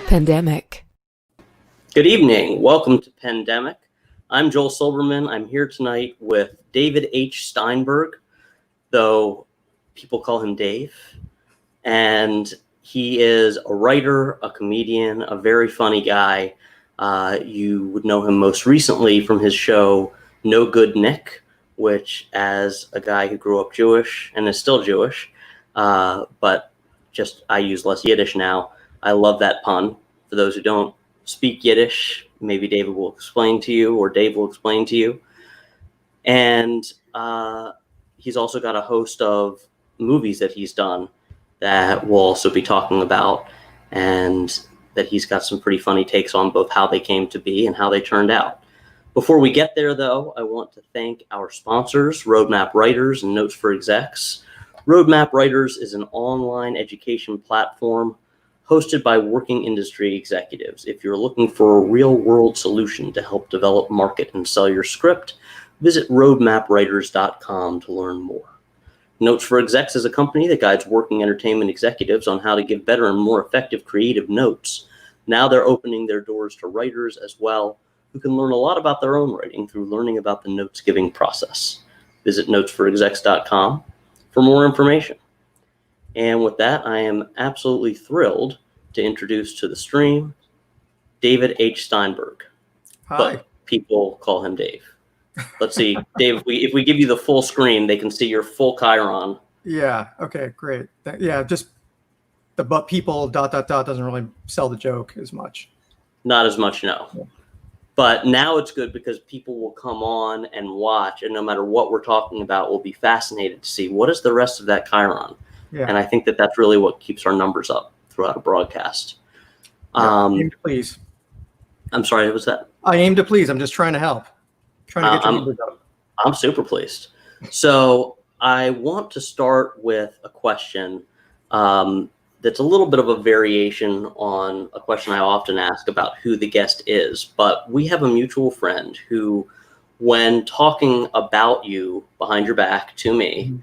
Pandemic. Good evening. Welcome to Pandemic. I'm Joel Silberman. I'm here tonight with David H. Steinberg, though people call him Dave. And he is a writer, a comedian, a very funny guy. You would know him most recently from his show, No Good Nick, which, as a guy who grew up Jewish and is still Jewish, but just I use less Yiddish now. I love that pun. For those who don't speak Yiddish, maybe David will explain to you, or Dave will explain to you. And he's also got a host of movies that he's done that we'll also be talking about, and that he's got some pretty funny takes on both how they came to be and how they turned out. Before we get there, though, I want to thank our sponsors, Roadmap Writers and Notes for Execs. Roadmap Writers is an online education platform hosted by working industry executives. If you're looking for a real-world solution to help develop, market, and sell your script, visit roadmapwriters.com to learn more. Notes for Execs is a company that guides working entertainment executives on how to give better and more effective creative notes. Now they're opening their doors to writers as well, who can learn a lot about their own writing through learning about the notes-giving process. Visit notesforexecs.com for more information. And with that, I am absolutely thrilled to introduce to the stream David H. Steinberg. Hi. But people call him Dave. Let's see, Dave, if we give you the full screen, they can see your full chyron. Yeah, okay, great. Yeah, just the but people ... doesn't really sell the joke as much. Not as much, no. Yeah. But now it's good because people will come on and watch, and no matter what we're talking about, will be fascinated to see what is the rest of that chyron. Yeah. And I think that that's really what keeps our numbers up throughout a broadcast. Aim to please. I'm sorry, what was that? I aim to please. I'm just trying to help. Trying to get your numbers up. I'm super pleased. So I want to start with a question that's a little bit of a variation on a question I often ask about who the guest is. But we have a mutual friend who, when talking about you behind your back to me,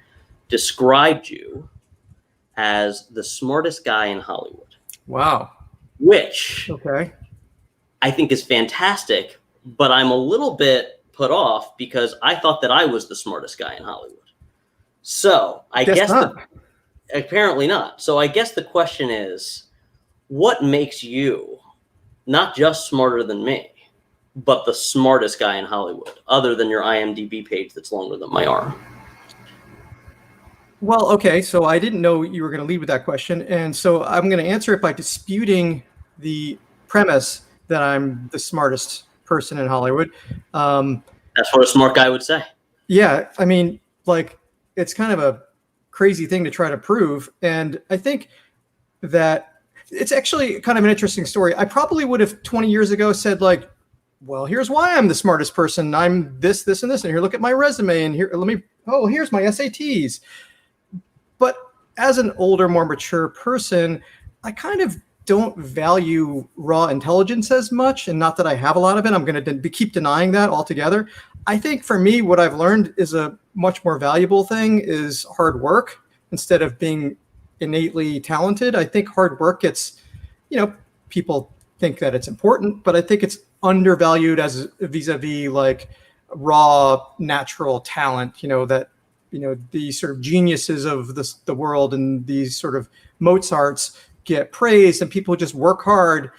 described you as the smartest guy in Hollywood. Wow. Which Okay. I think is fantastic, but I'm a little bit put off because I thought that I was the smartest guy in Hollywood. So I guess apparently not. So I guess the question is, what makes you not just smarter than me, but the smartest guy in Hollywood, other than your IMDb page that's longer than my arm? Well, okay, so I didn't know you were going to lead with that question, and so I'm going to answer it by disputing the premise that I'm the smartest person in Hollywood. That's what a smart guy would say. Yeah, I mean, like, it's kind of a crazy thing to try to prove, and I think that it's actually kind of an interesting story. I probably would have 20 years ago said, like, well, here's why I'm the smartest person. I'm this, this, and this, and here, look at my resume, and here, here's my SATs. But as an older, more mature person, I kind of don't value raw intelligence as much, and not that I have a lot of it. I'm going to keep denying that altogether. I think for me, what I've learned is a much more valuable thing is hard work instead of being innately talented. I think hard work gets, people think that it's important, but I think it's undervalued as vis-a-vis like raw natural talent, these sort of geniuses of the world and these sort of Mozarts get praised, and people who just work hard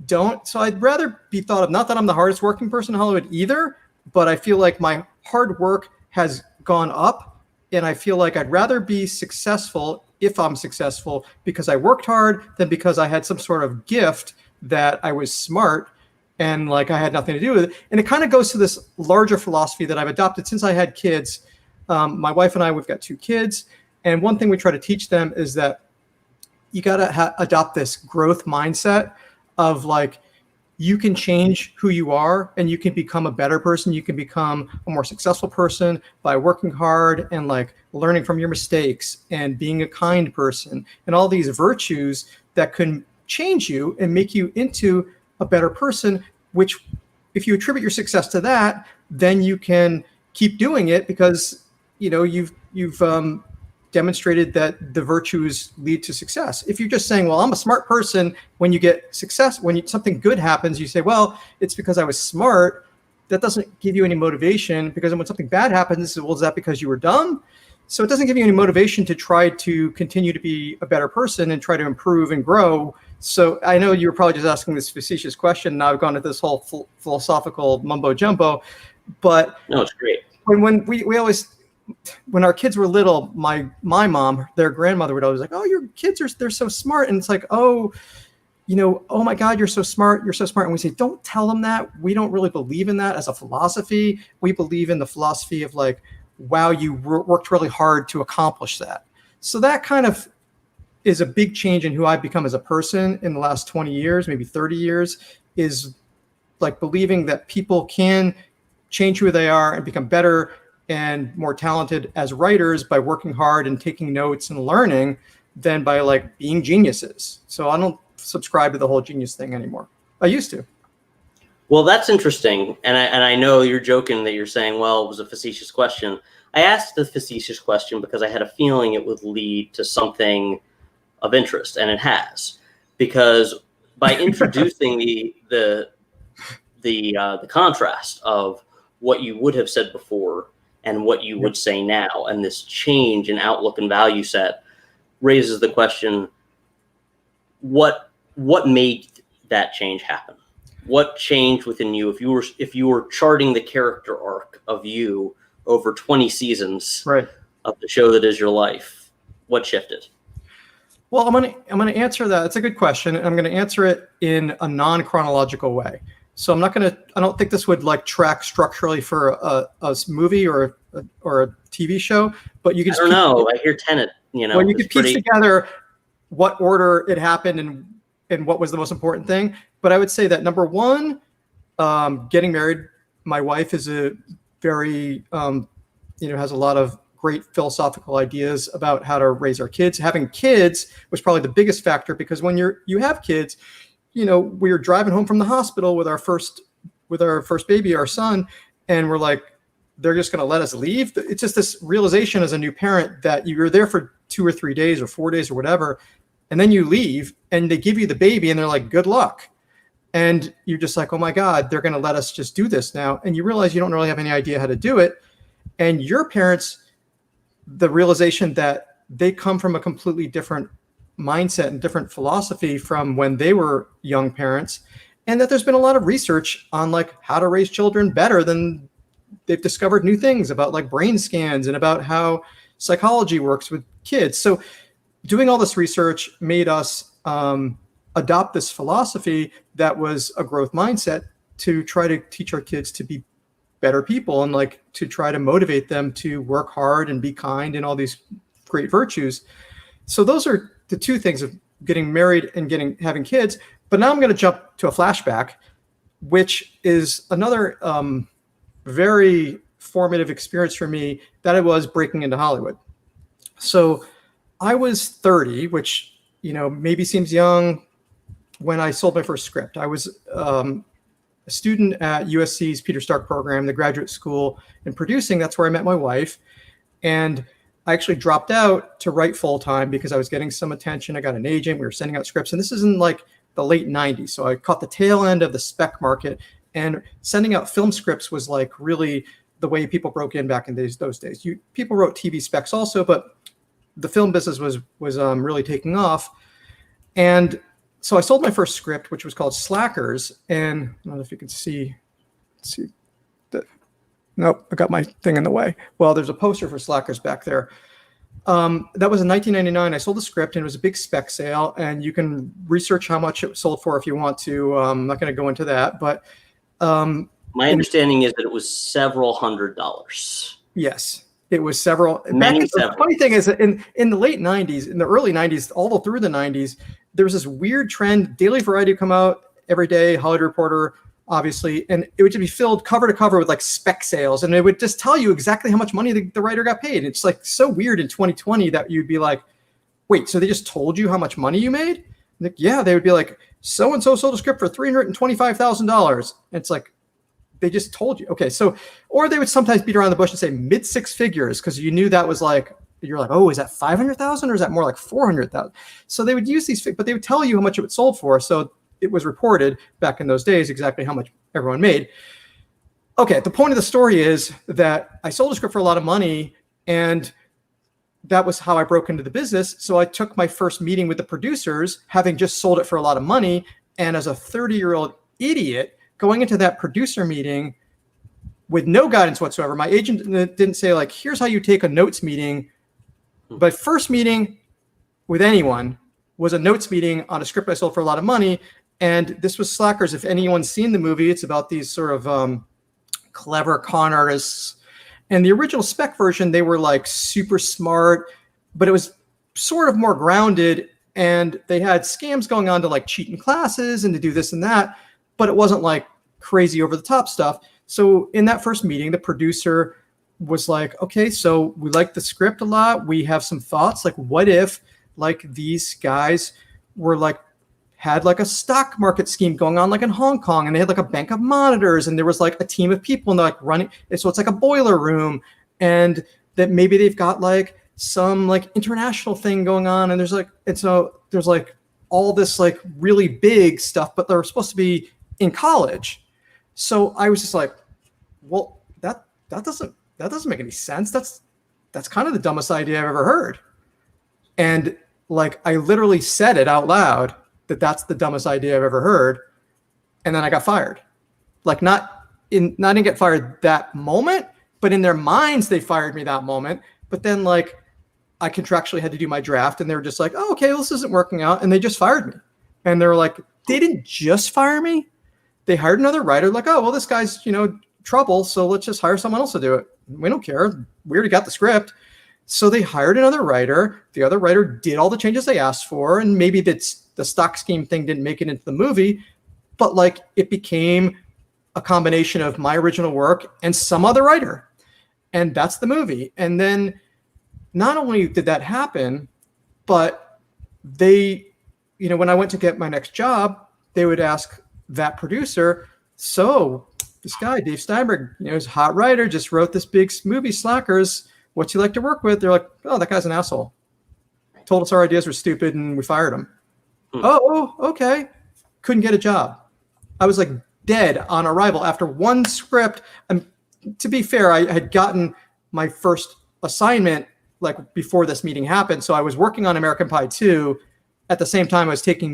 don't. So I'd rather be thought of, not that I'm the hardest working person in Hollywood either, but I feel like my hard work has gone up, and I feel like I'd rather be successful if I'm successful because I worked hard than because I had some sort of gift that I was smart and like I had nothing to do with it. And it kind of goes to this larger philosophy that I've adopted since I had kids. My wife and I, we've got 2 kids. And one thing we try to teach them is that you got to adopt this growth mindset of like, you can change who you are and you can become a better person. You can become a more successful person by working hard and like learning from your mistakes and being a kind person and all these virtues that can change you and make you into a better person, which if you attribute your success to that, then you can keep doing it because, you've demonstrated that the virtues lead to success. If you're just saying, well, I'm a smart person, when you get success, when something good happens, you say, well, it's because I was smart. That doesn't give you any motivation, because when something bad happens, well, is that because you were dumb? So it doesn't give you any motivation to try to continue to be a better person and try to improve and grow. So I know you were probably just asking this facetious question. Now I've gone into this whole philosophical mumbo jumbo, but no, it's great. When we always, when our kids were little, my mom, their grandmother would always like, oh, your kids they're so smart. And it's like, oh, oh my God, you're so smart. You're so smart. And we say, don't tell them that. We don't really believe in that as a philosophy. We believe in the philosophy of like, wow, you worked really hard to accomplish that. So that kind of is a big change in who I've become as a person in the last 20 years, maybe 30 years, is like believing that people can change who they are and become better and more talented as writers by working hard and taking notes and learning than by like being geniuses. So I don't subscribe to the whole genius thing anymore. I used to. Well, that's interesting. And I know you're joking that you're saying, well, it was a facetious question. I asked the facetious question because I had a feeling it would lead to something of interest, and it has. Because by introducing the contrast of what you would have said before and what you would say now, and this change in outlook and value set raises the question, what made that change happen? What changed within you? If you were charting the character arc of you over 20 seasons of the show that is your life, what shifted? Well, I'm gonna answer that. It's a good question. I'm gonna answer it in a non-chronological way. So I don't think this would like track structurally for a movie or a TV show, but you can. I don't know. I hear Tenet. Well, you could piece together what order it happened and what was the most important thing. But I would say that number one, getting married. My wife is a very, has a lot of great philosophical ideas about how to raise our kids. Having kids was probably the biggest factor, because when you have kids, we were driving home from the hospital with our first baby, our son, and we're like, they're just going to let us leave. It's just this realization as a new parent that you're there for 2 or 3 days or 4 days or whatever, and then you leave and they give you the baby and they're like, good luck. And you're just like, oh my God, they're going to let us just do this now. And you realize you don't really have any idea how to do it. And your parents, the realization that they come from a completely different mindset and different philosophy from when they were young parents, and that there's been a lot of research on like how to raise children better. Than they've discovered new things about like brain scans and about how psychology works with kids. So doing all this research made us adopt this philosophy that was a growth mindset to try to teach our kids to be better people and like to try to motivate them to work hard and be kind and all these great virtues. So those are the two things of getting married and having kids. But now I'm going to jump to a flashback, which is another very formative experience for me, that it was breaking into Hollywood. So I was 30, which, maybe seems young, when I sold my first script. I was a student at USC's Peter Stark program, the graduate school in producing. That's where I met my wife. And I actually dropped out to write full time because I was getting some attention. I got an agent. We were sending out scripts. And this is in like the late 90s. So I caught the tail end of the spec market. And sending out film scripts was like really the way people broke in back in those days. People wrote TV specs also, but the film business was really taking off. And so I sold my first script, which was called Slackers. And I don't know if you can see that. Nope, I got my thing in the way. Well, there's a poster for Slackers back there. That was in 1999. I sold the script, and it was a big spec sale. And you can research how much it sold for if you want to. I'm not going to go into that, but my understanding is that it was several $100s. Yes, it was several. The funny thing is that in the late 90s, in the early 90s, all through the 90s, there was this weird trend. Daily Variety would come out every day, Hollywood Reporter, obviously, and it would just be filled cover to cover with like spec sales, and it would just tell you exactly how much money the writer got paid. It's like so weird in 2020 that you'd be like, wait, so they just told you how much money you made? Like, yeah, they would be like, so and so sold a script for $325,000. It's like, they just told you. Okay, so, or they would sometimes beat around the bush and say mid six figures, because you knew that was like you're like, oh, is that 500,000 or is that more like 400,000? So they would use these, but they would tell you how much it sold for. So it was reported back in those days exactly how much everyone made. Okay, the point of the story is that I sold a script for a lot of money, and that was how I broke into the business. So I took my first meeting with the producers, having just sold it for a lot of money. And as a 30-year-old idiot, going into that producer meeting with no guidance whatsoever, my agent didn't say, like, here's how you take a notes meeting. But first meeting with anyone was a notes meeting on a script I sold for a lot of money. And this was Slackers. If anyone's seen the movie, it's about these sort of clever con artists. And the original spec version, they were like super smart, but it was sort of more grounded. And they had scams going on to like cheat in classes and to do this and that, but it wasn't like crazy over the top stuff. So in that first meeting, the producer was like, okay, so we like the script a lot. We have some thoughts. Like, what if like these guys were like, had like a stock market scheme going on like in Hong Kong, and they had like a bank of monitors, and there was like a team of people, and they're like running. So it's like a boiler room, and that maybe they've got like some like international thing going on. And there's like, and so there's like all this like really big stuff, but they're supposed to be in college. So I was just like, well, that doesn't make any sense. That's kind of the dumbest idea I've ever heard. And like, I literally said it out loud, that's the dumbest idea I've ever heard. And then I got fired. Like not didn't get fired that moment, but in their minds, they fired me that moment. But then like I contractually had to do my draft, and they were just like, oh, okay, well, this isn't working out. And they just fired me. And they were like, they didn't just fire me. They hired another writer, like, oh, well, this guy's, trouble. So let's just hire someone else to do it. We don't care. We already got the script. So they hired another writer. The other writer did all the changes they asked for. And maybe that's the stock scheme thing didn't make it into the movie, but like it became a combination of my original work and some other writer. And that's the movie. And then not only did that happen, but they, when I went to get my next job, they would ask that producer, so this guy, Dave Steinberg, is a hot writer, just wrote this big movie, Slackers. What's he like to work with? They're like, oh, that guy's an asshole. Told us our ideas were stupid and we fired him. Oh, okay. Couldn't get a job. I was like dead on arrival after one script. And to be fair, I had gotten my first assignment like before this meeting happened. So I was working on American Pie 2. At the same time, I was taking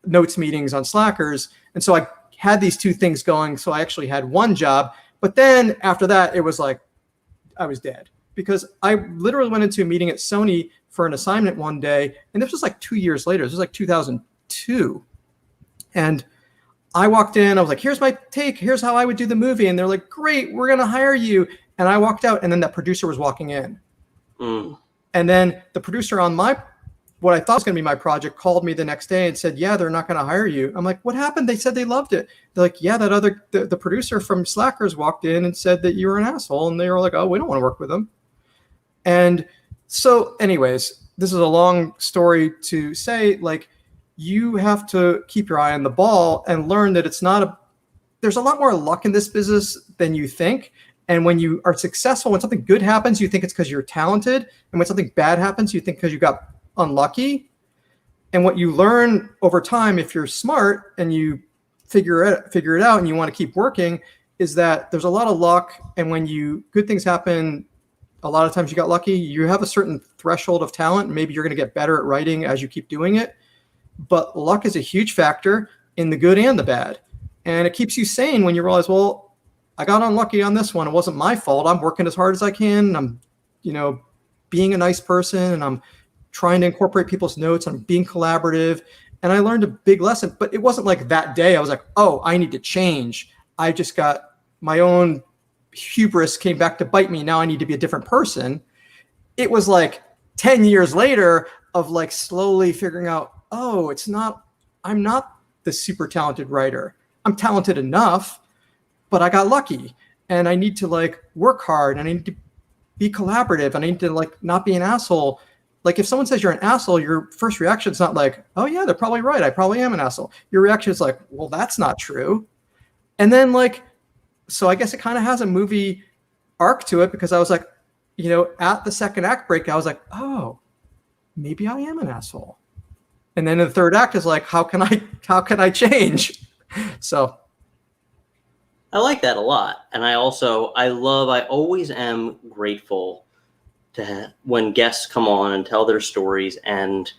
notes meetings on Slackers. And so I had these two things going. So I actually had one job. But then after that, it was like I was dead, because I literally went into a meeting at Sony for an assignment one day. And this was like 2 years later. This was like 2002. And I walked in, I was like, here's my take. Here's how I would do the movie. And they're like, great, we're going to hire you. And I walked out, and then that producer was walking in. And then the producer on what I thought was going to be my project called me the next day and said, yeah, they're not going to hire you. I'm like, what happened? They said they loved it. They're like, yeah, the producer from Slackers walked in and said that you were an asshole. And they were like, oh, we don't want to work with them. And so anyways, this is a long story to say, like, you have to keep your eye on the ball and learn that there's a lot more luck in this business than you think. And when you are successful, when something good happens, you think it's because you're talented. And when something bad happens, you think because you got unlucky. And what you learn over time, if you're smart and you figure it out and you want to keep working, is that there's a lot of luck. And when good things happen, a lot of times you got lucky. You have a certain threshold of talent. Maybe you're going to get better at writing as you keep doing it. But luck is a huge factor in the good and the bad. And it keeps you sane when you realize, well, I got unlucky on this one. It wasn't my fault. I'm working as hard as I can. I'm, being a nice person, and I'm trying to incorporate people's notes. I'm being collaborative. And I learned a big lesson, but it wasn't like that day I was like, oh, I need to change. I just got my own hubris came back to bite me. Now I need to be a different person. It was like 10 years later of like slowly figuring out, oh, I'm not the super talented writer. I'm talented enough, but I got lucky, and I need to like work hard, and I need to be collaborative, and I need to like not be an asshole. Like if someone says you're an asshole, your first reaction is not like, oh yeah, they're probably right. I probably am an asshole. Your reaction is like, well, that's not true. And then like, so I guess it kind of has a movie arc to it, because I was like, at the second act break, I was like, oh, maybe I am an asshole. And then the third act is like, how can I change? So I like that a lot. And I always am grateful to when guests come on and tell their stories and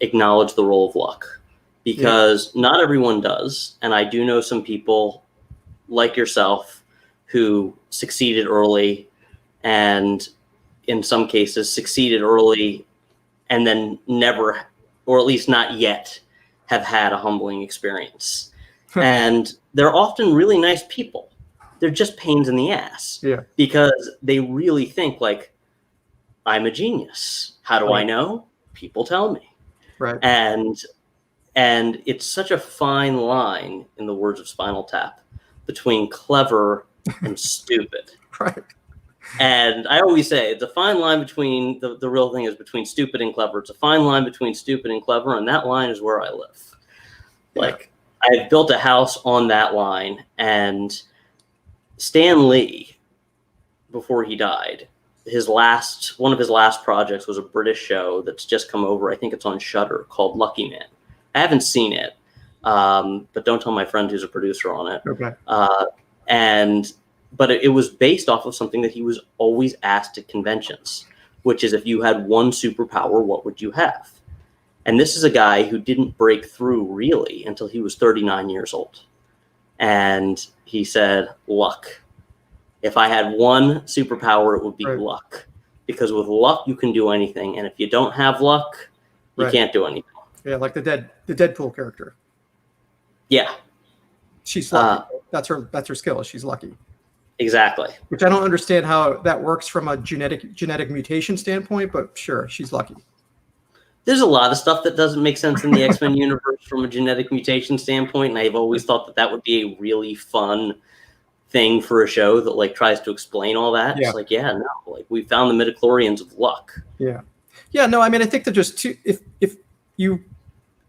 acknowledge the role of luck, because not everyone does. And I do know some people like yourself who succeeded early, and in some cases succeeded early and then never, or at least not yet, have had a humbling experience. And they're often really nice people. They're just pains in the ass because they really think like, I'm a genius. How do I know? People tell me. Right. And it's such a fine line, in the words of Spinal Tap, between clever and stupid. Right. And I always say it's a fine line between the real thing is between stupid and clever. It's a fine line between stupid and clever, and that line is where I live. Like, I've built a house on that line, and Stan Lee, before he died, one of his last projects was a British show that's just come over. I think it's on Shudder, called Lucky Man. I haven't seen it, but don't tell my friend who's a producer on it. Okay. But it was based off of something that he was always asked at conventions, which is, if you had one superpower, what would you have? And this is a guy who didn't break through really until he was 39 years old. And he said, luck. If I had one superpower, it would be luck. Because with luck, you can do anything. And if you don't have luck, you can't do anything. Yeah, like the Deadpool character. Yeah. She's lucky. That's her skill. She's lucky. Exactly. Which I don't understand how that works from a genetic mutation standpoint, but sure, she's lucky. There's a lot of stuff that doesn't make sense in the X-Men universe from a genetic mutation standpoint, and I've always thought that would be a really fun thing for a show that like tries to explain all that. It's like, we found the midichlorians of luck. Yeah, no, I mean, I think that just if you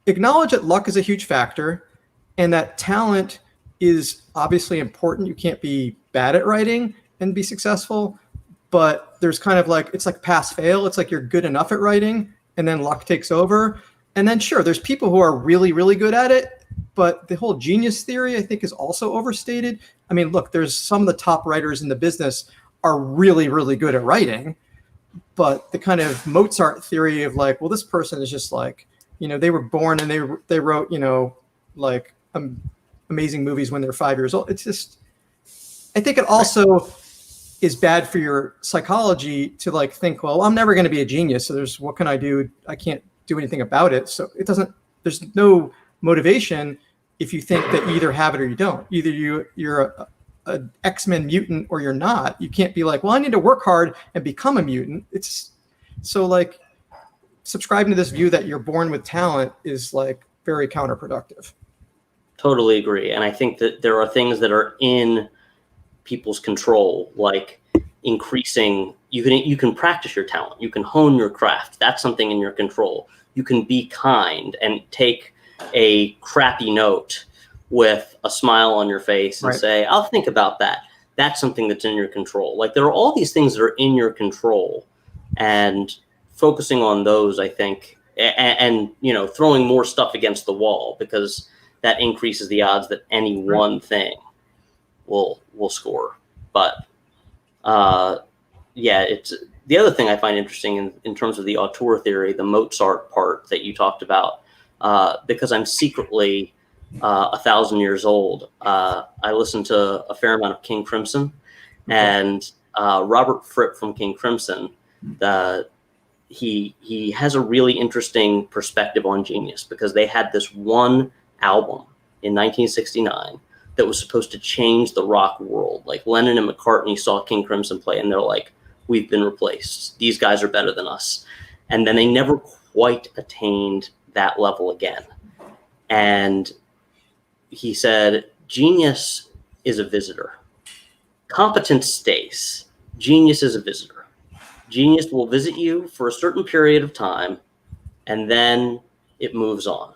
acknowledge that luck is a huge factor and that talent is obviously important. You can't be bad at writing and be successful, but there's kind of like, it's like pass fail. It's like you're good enough at writing and then luck takes over. And then sure, there's people who are really, really good at it, but the whole genius theory, I think, is also overstated. I mean, look, there's some of the top writers in the business are really, really good at writing, but the kind of Mozart theory of like, well, this person is just like, they were born and they wrote, like amazing movies when they're 5 years old. It's just, I think it also is bad for your psychology to like think, well, I'm never going to be a genius. So what can I do? I can't do anything about it. So there's no motivation if you think that you either have it or you don't. Either you're a X-Men mutant or you're not. You can't be like, well, I need to work hard and become a mutant. It's so like subscribing to this view that you're born with talent is like very counterproductive. Totally agree. And I think that there are things that are in people's control, like increasing, you can practice your talent, you can hone your craft. That's something in your control. You can be kind and take a crappy note with a smile on your face and say, I'll think about that. That's something that's in your control. Like, there are all these things that are in your control, and focusing on those, I think, and throwing more stuff against the wall, because that increases the odds that any one thing will score. But it's the other thing I find interesting in terms of the auteur theory, the Mozart part that you talked about, because I'm secretly 1,000 years old. I listen to a fair amount of King Crimson, and Robert Fripp from King Crimson, he has a really interesting perspective on genius, because they had this one album in 1969 that was supposed to change the rock world. Like, Lennon and McCartney saw King Crimson play and they're like, we've been replaced. These guys are better than us. And then they never quite attained that level again. And he said, genius is a visitor. Competence stays. Genius is a visitor. Genius will visit you for a certain period of time, and then it moves on.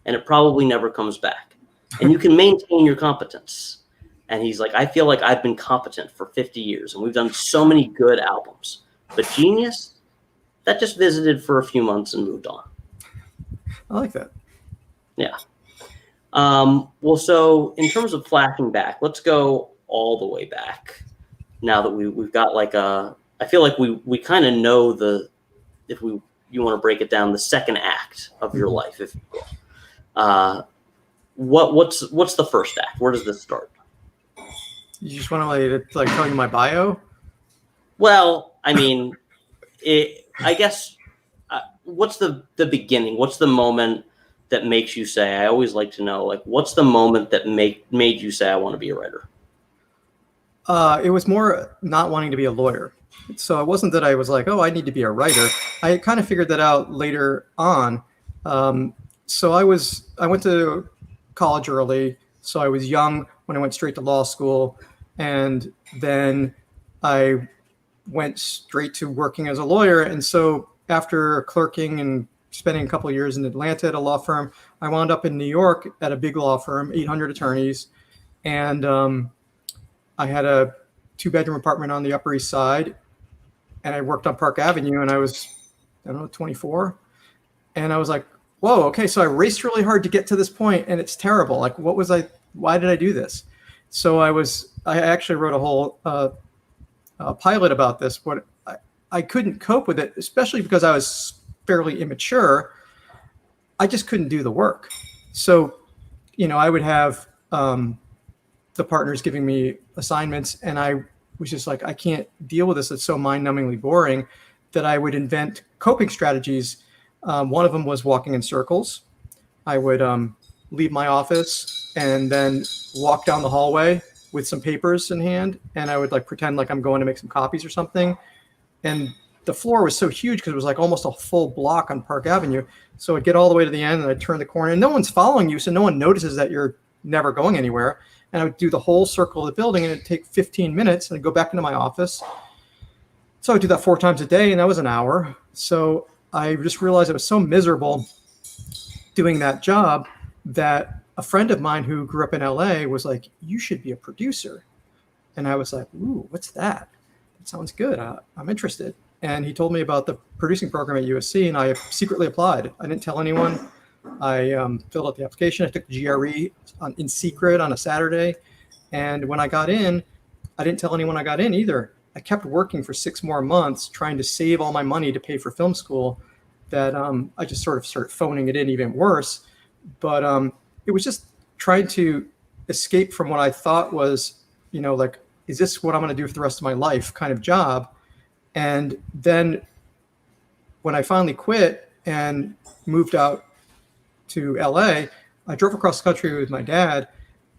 And it probably never comes back. And you can maintain your competence. And he's like, I feel like I've been competent for 50 years, and we've done so many good albums. But genius, that just visited for a few months and moved on. I like that. Yeah. Well, so in terms of flashing back, let's go all the way back. Now that we've got like I feel like we kind of know you want to break it down, the second act of your life, if you will. What's the first act? Where does this start? You just want to like tell you my bio? Well, I mean, I guess what's the beginning? What's the moment that makes you say? I always like to know, like, what's the moment that made you say I want to be a writer? It was more not wanting to be a lawyer. So it wasn't that I was like, oh, I need to be a writer. I kind of figured that out later on. So I went to college early. So I was young when I went straight to law school. And then I went straight to working as a lawyer. And so after clerking and spending a couple of years in Atlanta at a law firm, I wound up in New York at a big law firm, 800 attorneys. And I had a 2-bedroom apartment on the Upper East Side. And I worked on Park Avenue, and I was, 24. And I was like, whoa, okay, so I raced really hard to get to this point, and it's terrible. Like, why did I do this? So I actually wrote a whole pilot about this, but I couldn't cope with it, especially because I was fairly immature. I just couldn't do the work. So, I would have the partners giving me assignments, and I was just like, I can't deal with this. It's so mind-numbingly boring that I would invent coping strategies. One of them was walking in circles. I would leave my office and then walk down the hallway with some papers in hand, and I would like pretend like I'm going to make some copies or something. And the floor was so huge because it was like almost a full block on Park Avenue. So I'd get all the way to the end, and I'd turn the corner, and no one's following you, so no one notices that you're never going anywhere. And I would do the whole circle of the building, and it'd take 15 minutes, and I'd go back into my office. So I would do that 4 times a day, and that was an hour. So I just realized I was so miserable doing that job that a friend of mine who grew up in LA was like, you should be a producer. And I was like, ooh, what's that? That sounds good. I'm interested. And he told me about the producing program at USC, and I secretly applied. I didn't tell anyone. I filled out the application. I took the GRE in secret on a Saturday. And when I got in, I didn't tell anyone I got in either. I kept working for 6 more months trying to save all my money to pay for film school, that I just sort of started phoning it in even worse. But it was just trying to escape from what I thought was, like, is this what I'm going to do for the rest of my life kind of job? And then when I finally quit and moved out to LA, I drove across the country with my dad.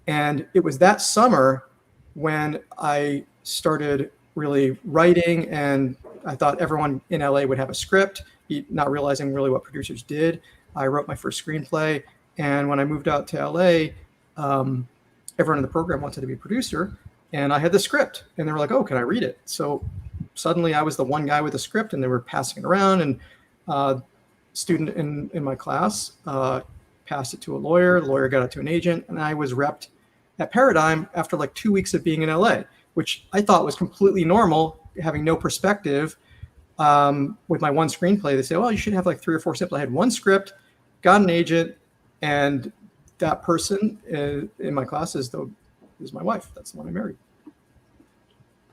And it was that summer when I started really writing, and I thought everyone in LA would have a script, not realizing really what producers did. I wrote my first screenplay. And when I moved out to LA, everyone in the program wanted to be a producer, and I had the script, and they were like, oh, can I read it? So suddenly I was the one guy with a script, and they were passing it around, and student in my class passed it to a lawyer. The lawyer got it to an agent, and I was repped at Paradigm after like 2 weeks of being in LA, which I thought was completely normal, having no perspective. With my one screenplay, they say, well, you should have like 3 or 4 snippets. I had one script, got an agent, and that person in my class is my wife. That's the one I married.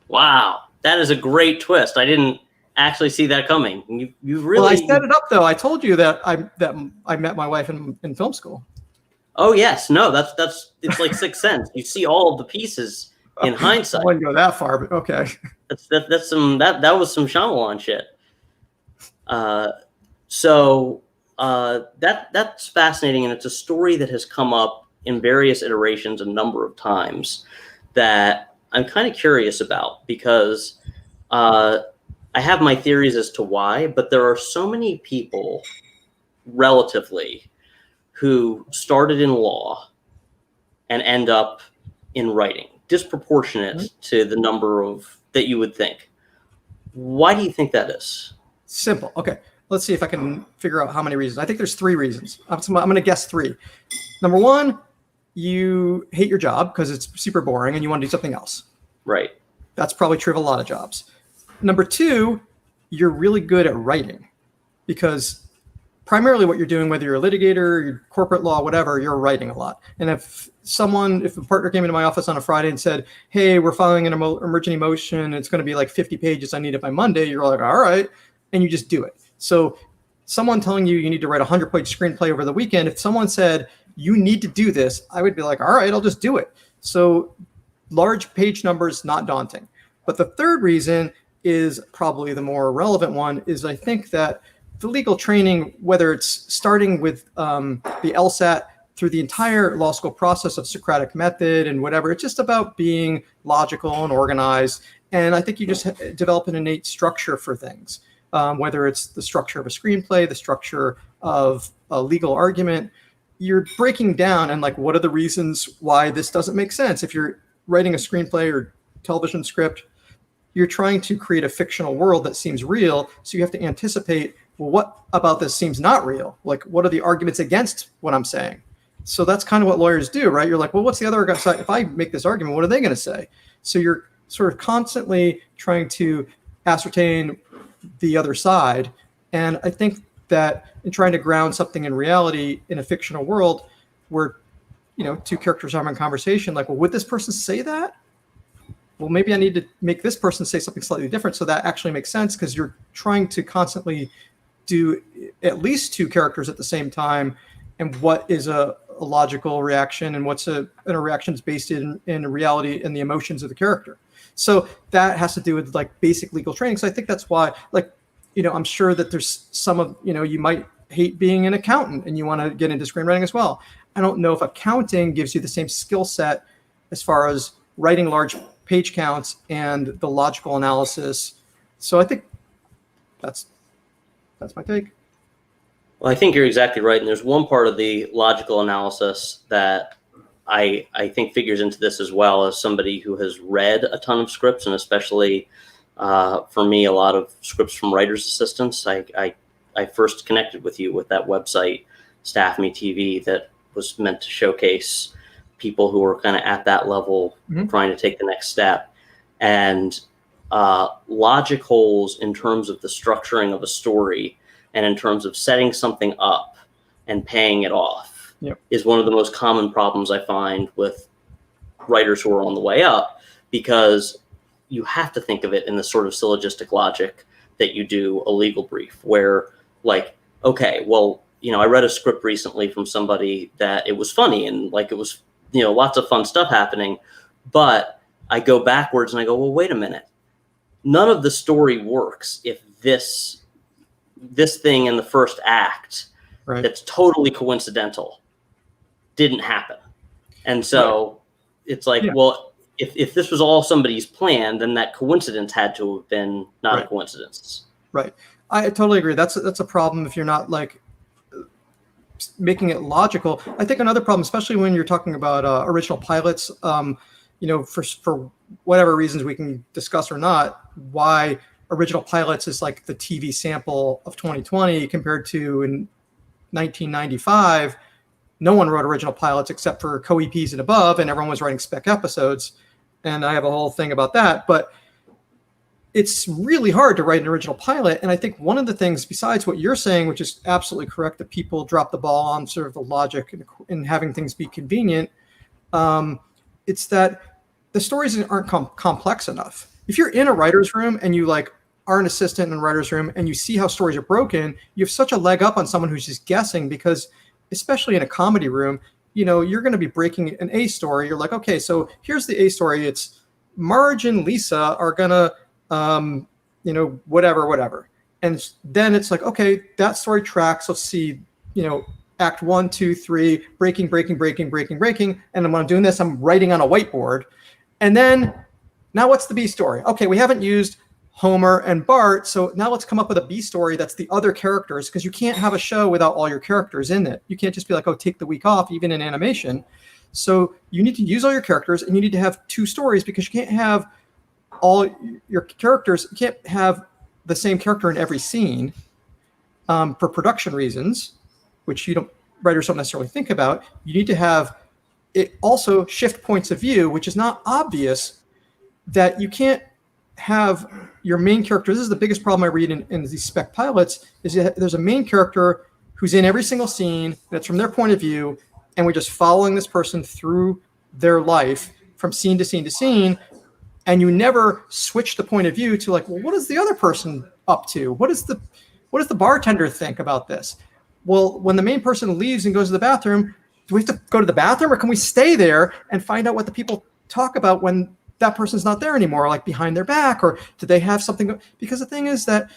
Wow, that is a great twist. I didn't actually see that coming. You really. Well, I set it up though. I told you that I met my wife in film school. Oh yes, no, that's it's like Sixth Sense. You see all of the pieces in hindsight. I wouldn't go that far, but okay. That was some Shyamalan shit. So that's fascinating, and it's a story that has come up in various iterations a number of times that I'm kind of curious about, because I have my theories as to why, but there are so many people relatively who started in law and end up in writing, disproportionate to the number of that you would think. Why do you think that is? Simple. Okay. Let's see if I can figure out how many reasons. I think there's 3 reasons. I'm going to guess 3. Number 1, you hate your job because it's super boring and you want to do something else. Right. That's probably true of a lot of jobs. Number 2, you're really good at writing, because primarily what you're doing, whether you're a litigator, you're corporate law, whatever, you're writing a lot. And if a partner came into my office on a Friday and said, hey, we're filing an emergency motion, it's going to be like 50 pages, I need it by Monday, you're like, all right, and you just do it. So someone telling you need to write a 100-page screenplay over the weekend, if someone said, you need to do this, I would be like, all right, I'll just do it. So large page numbers, not daunting. But the third reason is probably the more relevant one, is I think that the legal training, whether it's starting with the LSAT through the entire law school process of Socratic method and whatever, it's just about being logical and organized. And I think you just develop an innate structure for things, whether it's the structure of a screenplay, the structure of a legal argument. You're breaking down and like, what are the reasons why this doesn't make sense? If you're writing a screenplay or television script, you're trying to create a fictional world that seems real. So you have to anticipate, well, what about this seems not real? Like, what are the arguments against what I'm saying? So that's kind of what lawyers do, right? You're like, well, what's the other side? If I make this argument, what are they going to say? So you're sort of constantly trying to ascertain the other side. And I think that in trying to ground something in reality in a fictional world where, two characters are having a conversation, like, well, would this person say that? Well, maybe I need to make this person say something slightly different so that actually makes sense, because you're trying to constantly do at least two characters at the same time, and what is a logical reaction and what's a reaction is based in reality and the emotions of the character. So that has to do with like basic legal training. So I think that's why, like, I'm sure that there's some of, you might hate being an accountant and you want to get into screenwriting as well. I don't know if accounting gives you the same skill set as far as writing large page counts and the logical analysis. So I think that's my take. Well, I think you're exactly right. And there's one part of the logical analysis that I think figures into this as well, as somebody who has read a ton of scripts, and especially for me, a lot of scripts from writer's assistants. I first connected with you with that website, Staff Me TV, that was meant to showcase people who were kind of at that level, trying to take the next step. And logic holes in terms of the structuring of a story and in terms of setting something up and paying it off is one of the most common problems I find with writers who are on the way up, because you have to think of it in the sort of syllogistic logic that you do a legal brief, where like, okay, well, I read a script recently from somebody that it was funny and like it was, lots of fun stuff happening, but I go backwards and I go, well, wait a minute. None of the story works if this thing in the first act that's totally coincidental didn't happen. And so it's like, well, if this was all somebody's plan, then that coincidence had to have been not a coincidence. Right. I totally agree. That's a problem if you're not like making it logical. I think another problem, especially when you're talking about original pilots, for whatever reasons we can discuss or not, why original pilots is like the TV sample of 2020 compared to in 1995, no one wrote original pilots except for co-EPs and above, and everyone was writing spec episodes. And I have a whole thing about that, but it's really hard to write an original pilot. And I think one of the things, besides what you're saying, which is absolutely correct, that people drop the ball on sort of the logic and having things be convenient, it's that the stories aren't complex enough. If you're in a writer's room and you like are an assistant in a writer's room and you see how stories are broken, you have such a leg up on someone who's just guessing, because especially in a comedy room, you're going to be breaking an A story. You're like, okay, so here's the A story. It's Marge and Lisa are going to, whatever. And then it's like, okay, that story tracks. Let's see, act 1, 2, 3, breaking. And when I'm doing this, I'm writing on a whiteboard. And then now what's the B story? Okay, we haven't used Homer and Bart, so now let's come up with a B story that's the other characters, because you can't have a show without all your characters in it. You can't just be like, oh, take the week off, even in animation. So you need to use all your characters, and you need to have two stories, because you can't have all your characters. You can't have the same character in every scene for production reasons, which writers don't necessarily think about. You need to have it also shift points of view, which is not obvious, that you can't have your main character, this is the biggest problem I read in these spec pilots, is that there's a main character who's in every single scene that's from their point of view, and we're just following this person through their life from scene to scene to scene, and you never switch the point of view to like, well, what is the other person up to? What does the bartender think about this? Well, when the main person leaves and goes to the bathroom, do we have to go to the bathroom, or can we stay there and find out what the people talk about when that person's not there anymore, like behind their back, or do they have something? Because the thing is that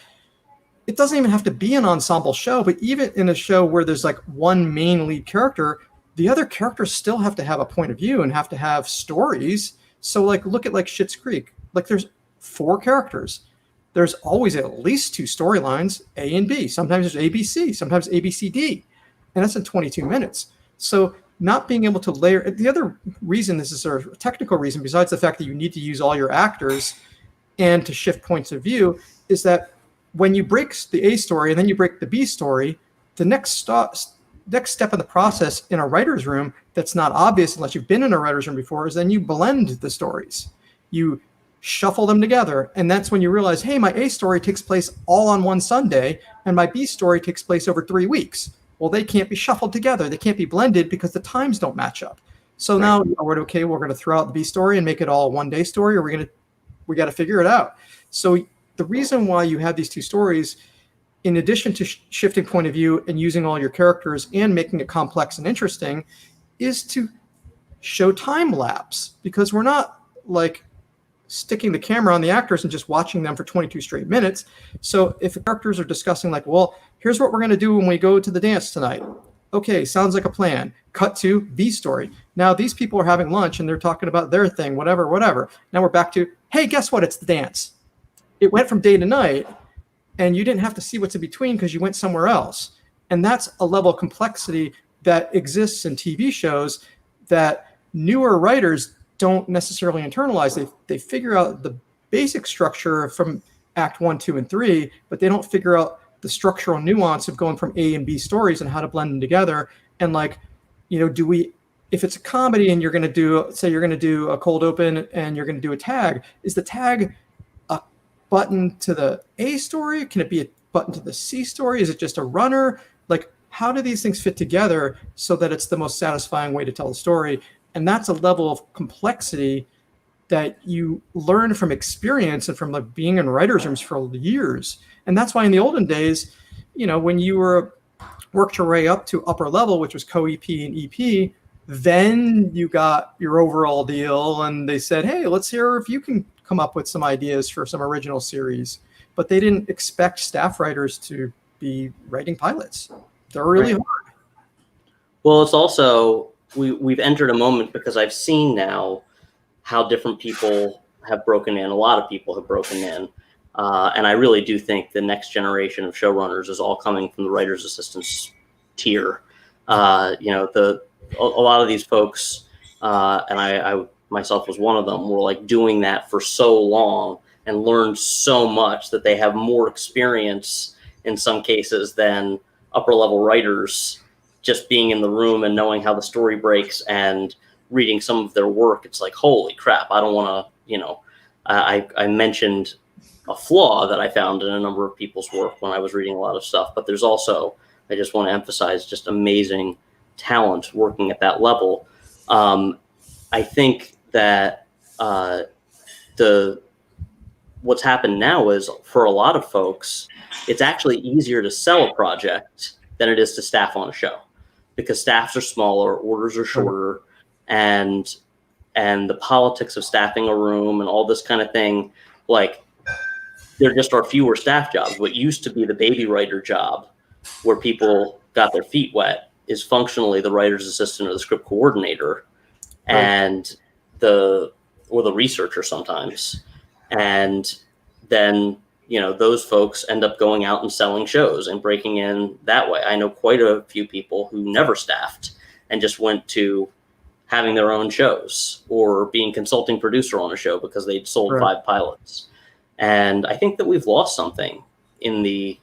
it doesn't even have to be an ensemble show, but even in a show where there's like one main lead character, the other characters still have to have a point of view and have to have stories. So like, look at like Schitt's Creek. Like there's 4 characters. There's always at least 2 storylines, A and B. Sometimes there's ABC, sometimes ABCD. And that's in 22 minutes. So not being able to layer, the other reason, this is a technical reason, besides the fact that you need to use all your actors and to shift points of view, is that when you break the A story and then you break the B story, the next step in the process in a writer's room that's not obvious unless you've been in a writer's room before is then you blend the stories. You shuffle them together. And that's when you realize, hey, my A story takes place all on one Sunday and my B story takes place over 3 weeks. Well, they can't be shuffled together. They can't be blended because the times don't match up. So now we're going to throw out the B story and make it all a one-day story, or we got to figure it out. So the reason why you have these 2 stories, in addition to shifting point of view and using all your characters and making it complex and interesting, is to show time lapse, because we're not like sticking the camera on the actors and just watching them for 22 straight minutes. So if the characters are discussing like, well, here's what we're going to do when we go to the dance tonight. Okay, sounds like a plan. Cut to B story. Now these people are having lunch and they're talking about their thing, whatever. Now we're back to, hey, guess what? It's the dance. It went from day to night and you didn't have to see what's in between because you went somewhere else. And that's a level of complexity that exists in TV shows that newer writers don't necessarily internalize. They figure out the basic structure from act 1, 2, and 3, but they don't figure out the structural nuance of going from A and B stories and how to blend them together. And like, if it's a comedy and you're going to do a cold open and you're going to do a tag, is the tag a button to the A story? Can it be a button to the C story? Is it just a runner? Like, how do these things fit together so that it's the most satisfying way to tell the story? And that's a level of complexity that you learn from experience and from like being in writers' rooms for years. And that's why in the olden days, when you worked your way up to upper level, which was co-EP and EP, then you got your overall deal and they said, hey, let's hear if you can come up with some ideas for some original series. But they didn't expect staff writers to be writing pilots. They're really hard. Well, it's also, we've entered a moment, because I've seen now how different people have broken in. A lot of people have broken in. And I really do think the next generation of showrunners is all coming from the writer's assistants tier. A lot of these folks, and I myself was one of them, were like doing that for so long and learned so much that they have more experience in some cases than upper level writers, just being in the room and knowing how the story breaks and reading some of their work. It's like, holy crap, I don't want to, I mentioned a flaw that I found in a number of people's work when I was reading a lot of stuff, but there's also, I just want to emphasize, just amazing talent working at that level. I think that what's happened now is, for a lot of folks, it's actually easier to sell a project than it is to staff on a show, because staffs are smaller, orders are shorter, and the politics of staffing a room and all this kind of thing, like, there just are fewer staff jobs. What used to be the baby writer job, where people got their feet wet, is functionally the writer's assistant or the script coordinator, and the researcher sometimes. And then, those folks end up going out and selling shows and breaking in that way. I know quite a few people who never staffed and just went to having their own shows or being consulting producer on a show because they'd sold 5 pilots. And I think that we've lost something in the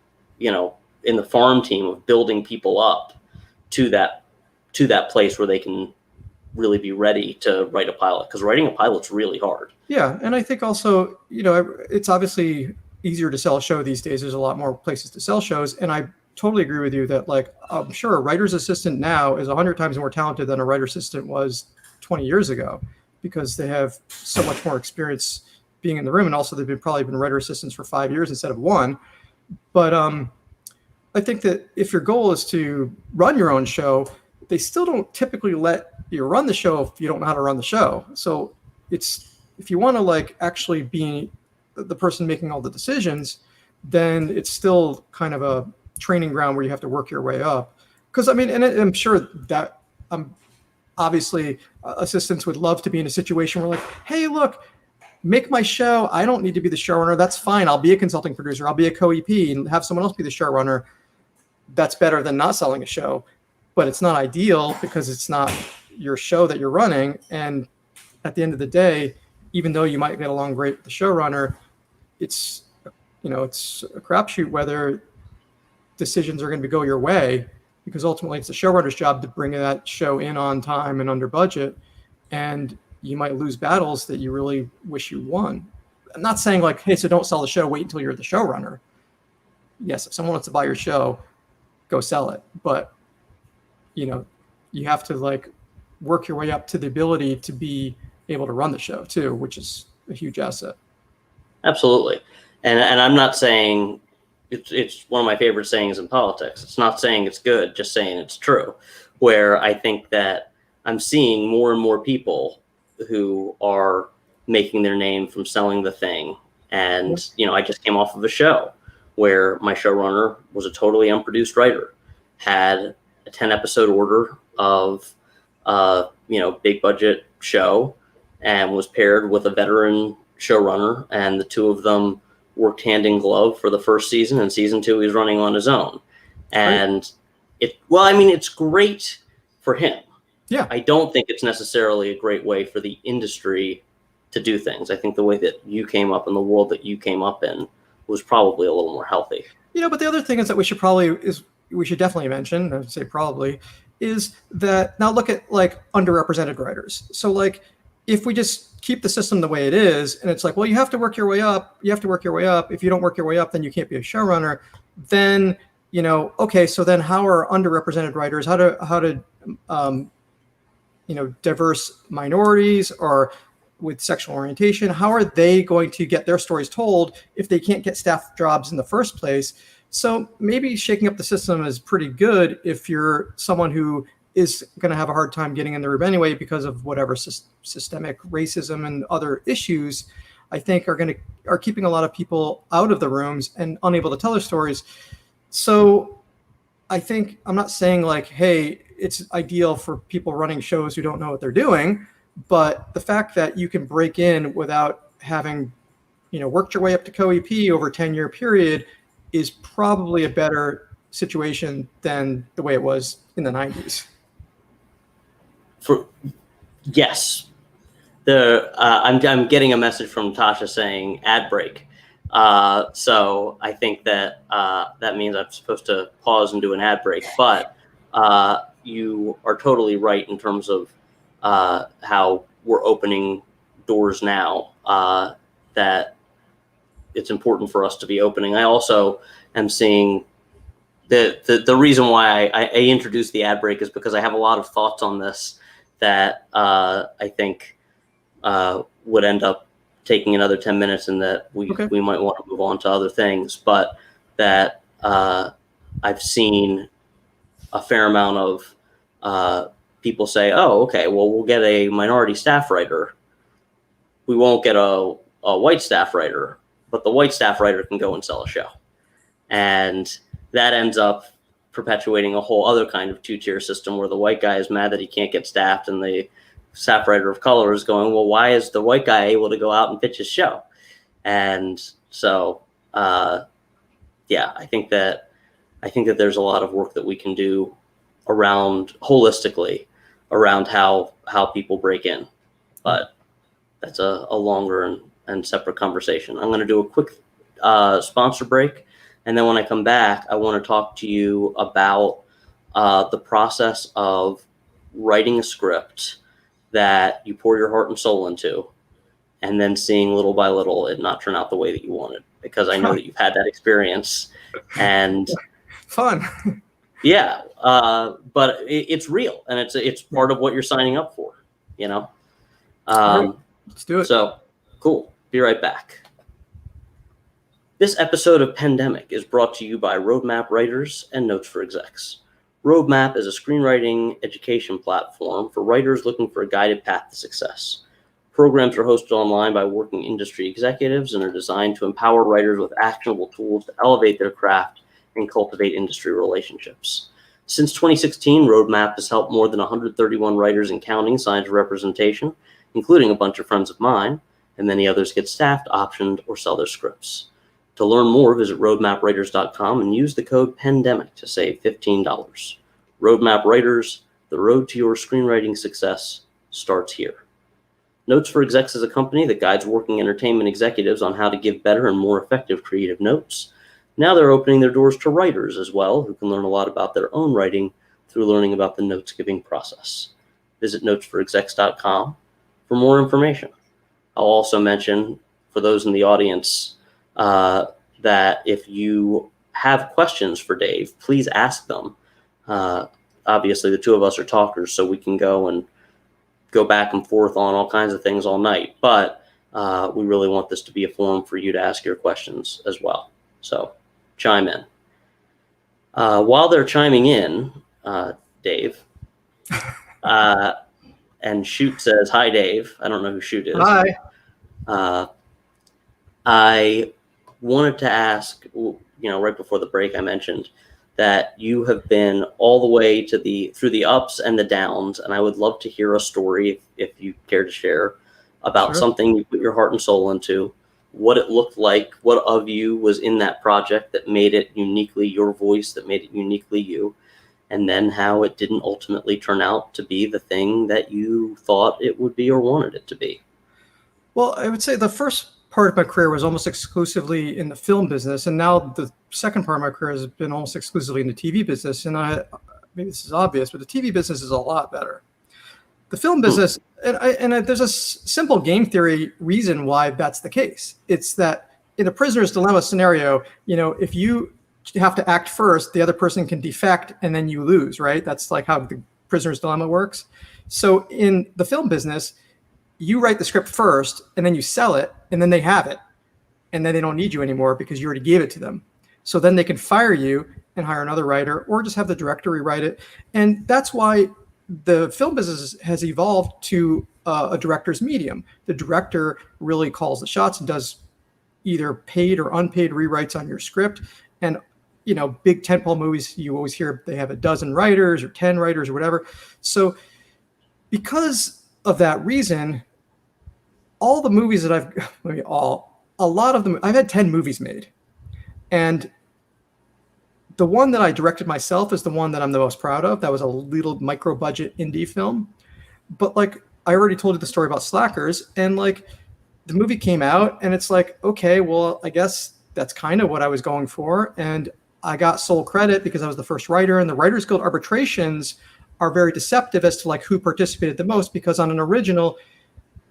farm team of building people up to that place where they can really be ready to write a pilot, because writing a pilot's really hard. Yeah, and I think also, it's obviously easier to sell a show these days. There's a lot more places to sell shows, and I totally agree with you that, like, I'm sure a writer's assistant now is 100 times more talented than a writer's assistant was 20 years ago, because they have so much more experience being in the room, and also they've probably been writer assistants for 5 years instead of 1. But I think that if your goal is to run your own show, they still don't typically let you run the show if you don't know how to run the show. So if you want to, like, actually be the person making all the decisions, then it's still kind of a training ground where you have to work your way up. Because I mean, and I'm sure that obviously assistants would love to be in a situation where, like, hey, look, make my show. I don't need to be the showrunner. That's fine. I'll be a consulting producer. I'll be a co-EP and have someone else be the showrunner. That's better than not selling a show. But it's not ideal because it's not your show that you're running. And at the end of the day, even though you might get along great with the showrunner, it's a crapshoot whether decisions are going to go your way, because ultimately it's the showrunner's job to bring that show in on time and under budget. And you might lose battles that you really wish you won. I'm not saying, like, hey, so don't sell the show, wait until you're the showrunner. Yes, if someone wants to buy your show, go sell it. But, you have to, like, work your way up to the ability to be able to run the show too, which is a huge asset. Absolutely. And I'm not saying it's one of my favorite sayings in politics. It's not saying it's good, just saying it's true, where I think that I'm seeing more and more people who are making their name from selling the thing. And, I just came off of a show where my showrunner was a totally unproduced writer, had a 10-episode order of, big budget show, and was paired with a veteran showrunner, and the two of them worked hand in glove for the first season, and season 2 he's running on his own. And it's great for him. Yeah. I don't think it's necessarily a great way for the industry to do things. I think the way that you came up in the world that you came up in was probably a little more healthy. But the other thing is that we should definitely mention, I would say probably, is that now look at, like, underrepresented writers. So, like, if we just keep the system the way it is, and it's like, well, you have to work your way up. If you don't work your way up, then you can't be a showrunner. Then, okay, so then how are underrepresented writers, how to diverse minorities or with sexual orientation, how are they going to get their stories told if they can't get staff jobs in the first place? So maybe shaking up the system is pretty good if you're someone who is going to have a hard time getting in the room anyway because of whatever systemic racism and other issues, I think are keeping a lot of people out of the rooms and unable to tell their stories. So I think, I'm not saying, like, hey, it's ideal for people running shows who don't know what they're doing, but the fact that you can break in without having, worked your way up to co-EP over a 10-year period is probably a better situation than the way it was in the 90s. Yes. I'm getting a message from Tasha saying ad break. So I think that that means I'm supposed to pause and do an ad break. But you are totally right in terms of how we're opening doors now, that it's important for us to be opening. I also am seeing the reason why I introduced the ad break is because I have a lot of thoughts on this that I think would end up taking another 10 minutes, and that we might want to move on to other things. But that I've seen a fair amount of people say, oh, okay, well, we'll get a minority staff writer. We won't get a white staff writer, but the white staff writer can go and sell a show. And that ends up perpetuating a whole other kind of two-tier system where the white guy is mad that he can't get staffed, and the staff writer of color is going, well, why is the white guy able to go out and pitch his show? And so, I think that there's a lot of work that we can do holistically around how people break in. But that's a longer and separate conversation. I'm going to do a quick sponsor break. And then when I come back, I want to talk to you about the process of writing a script that you pour your heart and soul into, and then seeing little by little it not turn out the way that you wanted, because I know that you've had that experience. And Fun. yeah, but it's real, and it's part of what you're signing up for, you know? Right. Let's do it. So, cool. Be right back. This episode of Pandemic is brought to you by Roadmap Writers and Notes for Execs. Roadmap is a screenwriting education platform for writers looking for a guided path to success. Programs are hosted online by working industry executives and are designed to empower writers with actionable tools to elevate their craft and cultivate industry relationships. Since 2016, Roadmap has helped more than 131 writers and counting sign for representation, including a bunch of friends of mine, and many others get staffed, optioned, or sell their scripts. To learn more, visit roadmapwriters.com and use the code PANDEMIC to save $15. Roadmap Writers, the road to your screenwriting success starts here. Notes for Execs is a company that guides working entertainment executives on how to give better and more effective creative notes. Now they're opening their doors to writers as well, who can learn a lot about their own writing through learning about the notes-giving process. Visit notesforexecs.com for more information. I'll also mention, for those in the audience, that if you have questions for Dave, please ask them. Obviously, the two of us are talkers, so we can go back and forth on all kinds of things all night. But we really want this to be a forum for you to ask your questions as well. So chime in. While they're chiming in, Dave, and Shoot says, "Hi, Dave." I don't know who Shoot is. Hi. I wanted to ask, right before the break, I mentioned that you have been all the way through the ups and the downs, and I would love to hear a story, if you care to share, about something you put your heart and soul into, what it looked like, what of you was in that project that made it uniquely your voice, that made it uniquely you, and then how it didn't ultimately turn out to be the thing that you thought it would be or wanted it to be. Well, I would say the first part of my career was almost exclusively in the film business, and now the second part of my career has been almost exclusively in the TV business. And maybe this is obvious, but the TV business is a lot better. The film business, and there's a simple game theory reason why that's the case. It's that in a prisoner's dilemma scenario, if you have to act first, the other person can defect, and then you lose, right? That's like how the prisoner's dilemma works. So in the film business, you write the script first, and then you sell it, and then they have it. And then they don't need you anymore because you already gave it to them. So then they can fire you and hire another writer, or just have the director rewrite it. And that's why the film business has evolved to a director's medium. The director really calls the shots and does either paid or unpaid rewrites on your script. And big tentpole movies, you always hear they have a dozen writers or 10 writers or whatever. So because of that reason, all the movies that a lot of them, I've had 10 movies made. And the one that I directed myself is the one that I'm the most proud of. That was a little micro budget indie film. But I already told you the story about Slackers, and the movie came out, and it's okay, well, I guess that's kind of what I was going for. And I got sole credit because I was the first writer, and the Writers Guild arbitrations are very deceptive as to who participated the most, because on an original,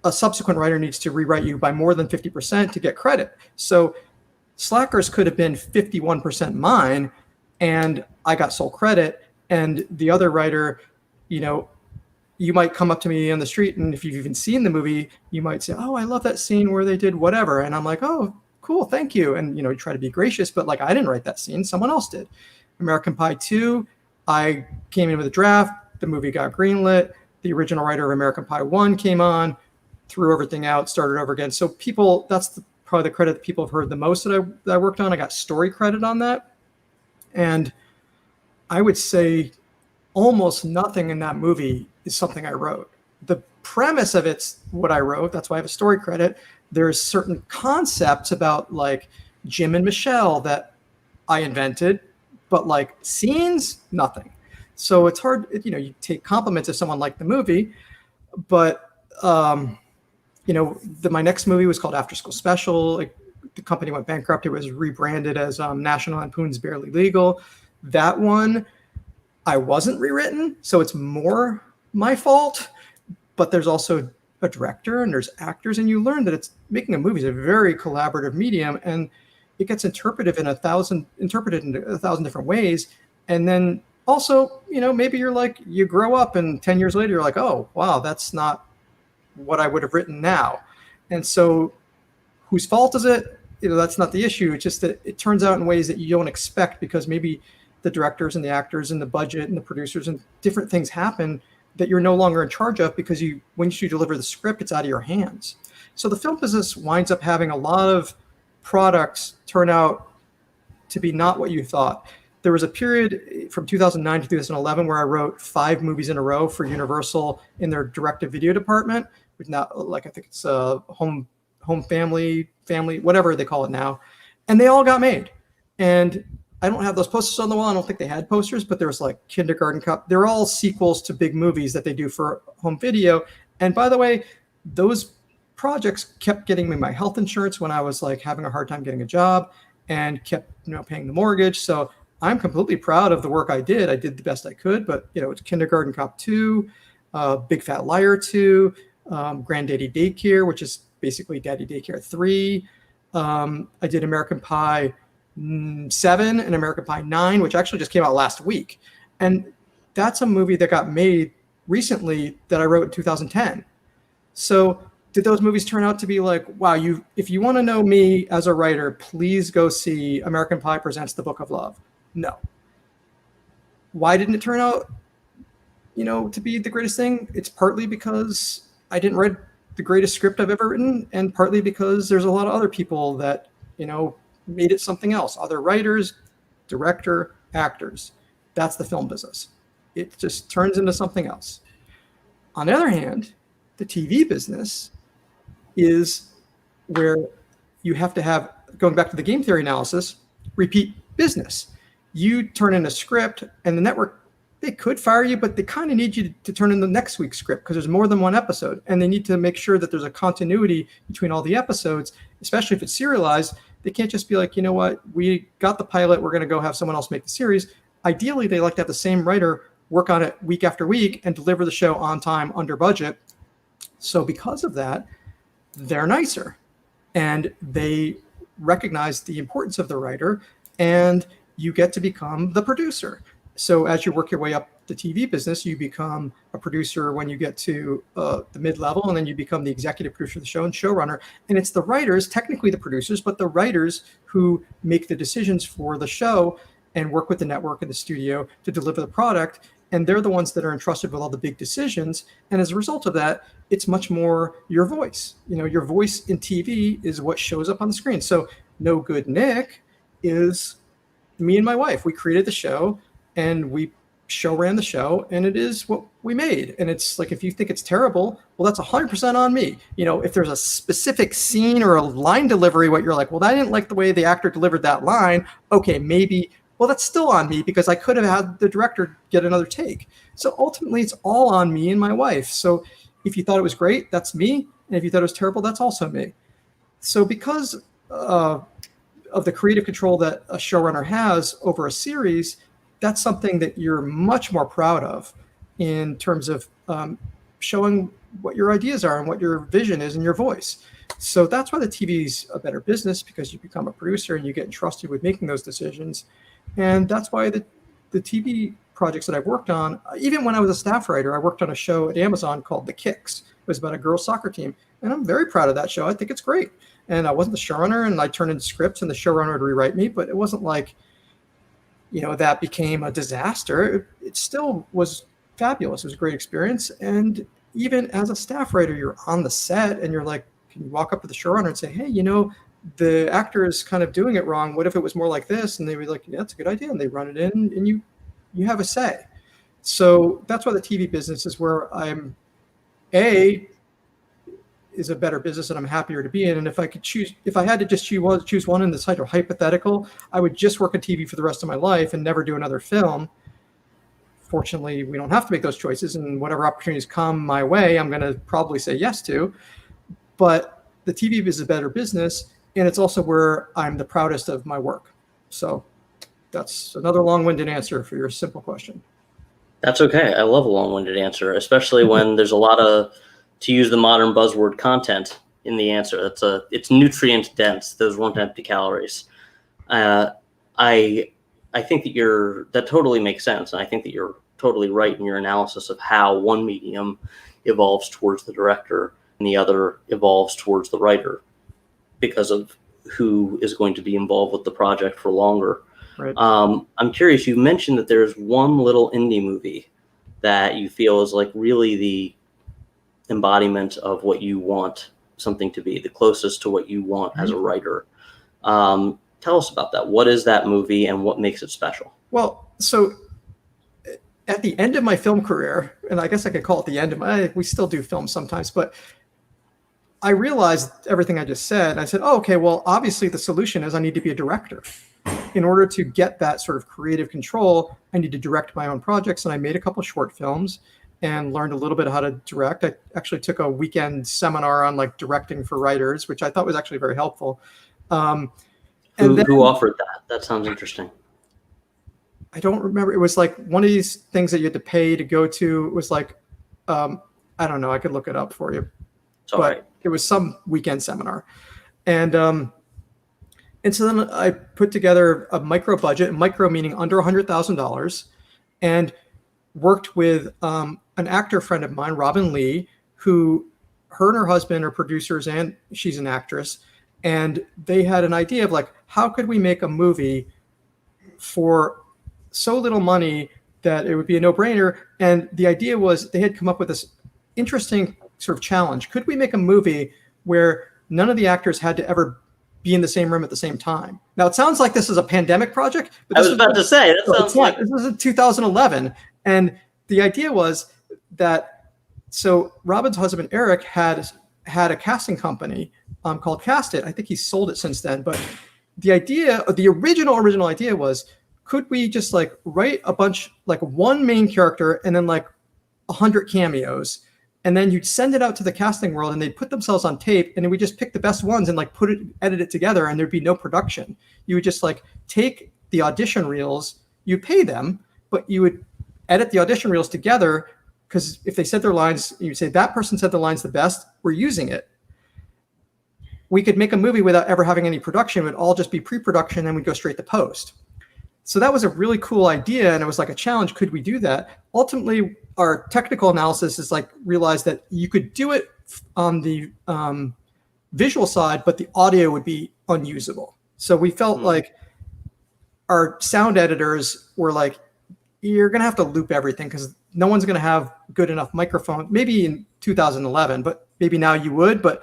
a subsequent writer needs to rewrite you by more than 50% to get credit. So Slackers could have been 51% mine, and I got sole credit. And the other writer, you might come up to me on the street, and if you've even seen the movie, you might say, "Oh, I love that scene where they did whatever." And I'm like, "Oh, cool, thank you." And, try to be gracious, but I didn't write that scene, someone else did. American Pie 2, I came in with a draft, the movie got greenlit, the original writer of American Pie 1 came on, threw everything out, started over again. So that's probably the credit that people have heard the most that I worked on. I got story credit on that. And I would say almost nothing in that movie is something I wrote. The premise of it's what I wrote. That's why I have a story credit. There's certain concepts about Jim and Michelle that I invented, but scenes, nothing. So it's hard, you take compliments of someone like the movie, but my next movie was called After School Special. The company went bankrupt. It was rebranded as National Lampoon's Barely Legal. That one, I wasn't rewritten, so it's more my fault. but there's also a director and there's actors, and you learn that it's making a movie is a very collaborative medium, and it gets interpreted in a thousand different ways. And then also, maybe you're like, you grow up and 10 years later, you're like, oh, wow, that's not what I would have written now. And so whose fault is it? That's not the issue. It's just that it turns out in ways that you don't expect, because maybe the directors and the actors and the budget and the producers and different things happen that you're no longer in charge of, because once you deliver the script, it's out of your hands. So the film business winds up having a lot of products turn out to be not what you thought. There was a period from 2009 to 2011 where I wrote 5 movies in a row for Universal in their direct-to-video department, which now, I think it's home family, whatever they call it now, and they all got made. And I don't have those posters on the wall. I don't think they had posters, but there was like Kindergarten Cop. They're all sequels to big movies that they do for home video. And by the way, those projects kept getting me my health insurance when I was like having a hard time getting a job, and kept paying the mortgage. So I'm completely proud of the work I did. I did the best I could, but it's Kindergarten Cop 2, Big Fat Liar 2, Granddaddy Daycare, which is basically Daddy Daycare 3. I did American Pie 7 and American Pie 9, which actually just came out last week. And that's a movie that got made recently that I wrote in 2010. So did those movies turn out to be like, wow, if you want to know me as a writer, please go see American Pie Presents The Book of Love? No. Why didn't it turn out, to be the greatest thing? It's partly because I didn't write the greatest script I've ever written, and partly because there's a lot of other people that, made it something else. Other writers, director, actors. That's the film business. It just turns into something else. On the other hand, the TV business is where you have to have, going back to the game theory analysis, repeat business. You turn in a script, and the network, they could fire you, but they kind of need you to turn in the next week's script, because there's more than one episode, and they need to make sure that there's a continuity between all the episodes, especially if it's serialized. They can't just be like, you know what, we got the pilot, we're going to go have someone else make the series. Ideally, they like to have the same writer work on it week after week and deliver the show on time, under budget. So because of that, they're nicer, and they recognize the importance of the writer, and you get to become the producer. So as you work your way up the TV business, you become a producer when you get to the mid-level, and then you become the executive producer of the show and showrunner. And it's the writers, technically the producers, but the writers who make the decisions for the show and work with the network and the studio to deliver the product. And they're the ones that are entrusted with all the big decisions. And as a result of that, it's much more your voice. Your voice in TV is what shows up on the screen. So No Good Nick is me and my wife. We created the show, and we show ran the show, and it is what we made. And it's like, if you think it's terrible, well, that's 100% on me. If there's a specific scene or a line delivery, what you're like, well, I didn't like the way the actor delivered that line. Okay, maybe, well, that's still on me, because I could have had the director get another take. So ultimately, it's all on me and my wife. So if you thought it was great, that's me. And if you thought it was terrible, that's also me. So because of the creative control that a showrunner has over a series, that's something that you're much more proud of in terms of showing what your ideas are and what your vision is and your voice. So that's why the TV is a better business, because you become a producer and you get entrusted with making those decisions. And that's why the TV projects that I've worked on, even when I was a staff writer, I worked on a show at Amazon called The Kicks. It was about a girls soccer team. And I'm very proud of that show. I think it's great. And I wasn't the showrunner, and I turned in scripts, and the showrunner would rewrite me, but it wasn't like, that became a disaster. It still was fabulous. It was a great experience. And even as a staff writer, you're on the set, and you're like, can you walk up to the showrunner and say, hey, the actor is kind of doing it wrong. What if it was more like this? And they were like, yeah, that's a good idea. And they run it in, and you have a say. So that's why the TV business is where I'm is a better business and I'm happier to be in. And if I had to just choose one in this hypothetical, I would just work on TV for the rest of my life and never do another film. Fortunately, we don't have to make those choices, and whatever opportunities come my way, I'm going to probably say yes to. But the TV is a better business, and it's also where I'm the proudest of my work. So that's another long-winded answer for your simple question. That's okay. I love a long-winded answer, especially when there's a lot of to use the modern buzzword, content in the answer. It's nutrient dense. Those weren't empty calories. I think that totally makes sense, and I think that you're totally right in your analysis of how one medium evolves towards the director and the other evolves towards the writer because of who is going to be involved with the project for longer. Right. I'm curious, you mentioned that there's one little indie movie that you feel is like really the embodiment of what you want something to be, the closest to what you want as a writer. Tell us about that. What is that movie and what makes it special? Well, so at the end of my film career, and I guess I could call it the end of we still do films sometimes, but I realized everything I just said. I said, oh, okay, well, obviously the solution is I need to be a director. In order to get that sort of creative control, I need to direct my own projects. And I made a couple of short films and learned a little bit how to direct. I actually took a weekend seminar on like directing for writers, which I thought was actually very helpful. Who offered that? That sounds interesting. I don't remember. It was like one of these things that you had to pay to go to. It was like, I don't know. I could look it up for you. It's all right. It was some weekend seminar. And so then I put together a micro budget, micro meaning under $100,000, and worked with an actor friend of mine, Robin Lee, who her and her husband are producers and she's an actress. And they had an idea of like, how could we make a movie for so little money that it would be a no-brainer? And the idea was they had come up with this interesting sort of challenge. Could we make a movie where none of the actors had to ever be in the same room at the same time? Now, it sounds like this is a pandemic project. But I was about to say, that sounds like... This was in 2011. And the idea was that, so Robin's husband, Eric, had a casting company called Cast It. I think he sold it since then. But the idea, the original idea was, could we just like write a bunch, like one main character and then like 100 cameos, and then you'd send it out to the casting world and they'd put themselves on tape, and then we just pick the best ones and like edit it together, and there'd be no production. You would just like take the audition reels, you pay them, but you would edit the audition reels together, because if they said their lines, you'd say that person said the lines the best, we're using it. We could make a movie without ever having any production. It would all just be pre-production, and we'd go straight to post. So that was a really cool idea, and it was like a challenge. Could we do that? Ultimately, our technical analysis is like realized that you could do it on the visual side, but the audio would be unusable. So we felt like our sound editors were like, you're going to have to loop everything because no one's going to have good enough microphone. Maybe in 2011, but maybe now you would. But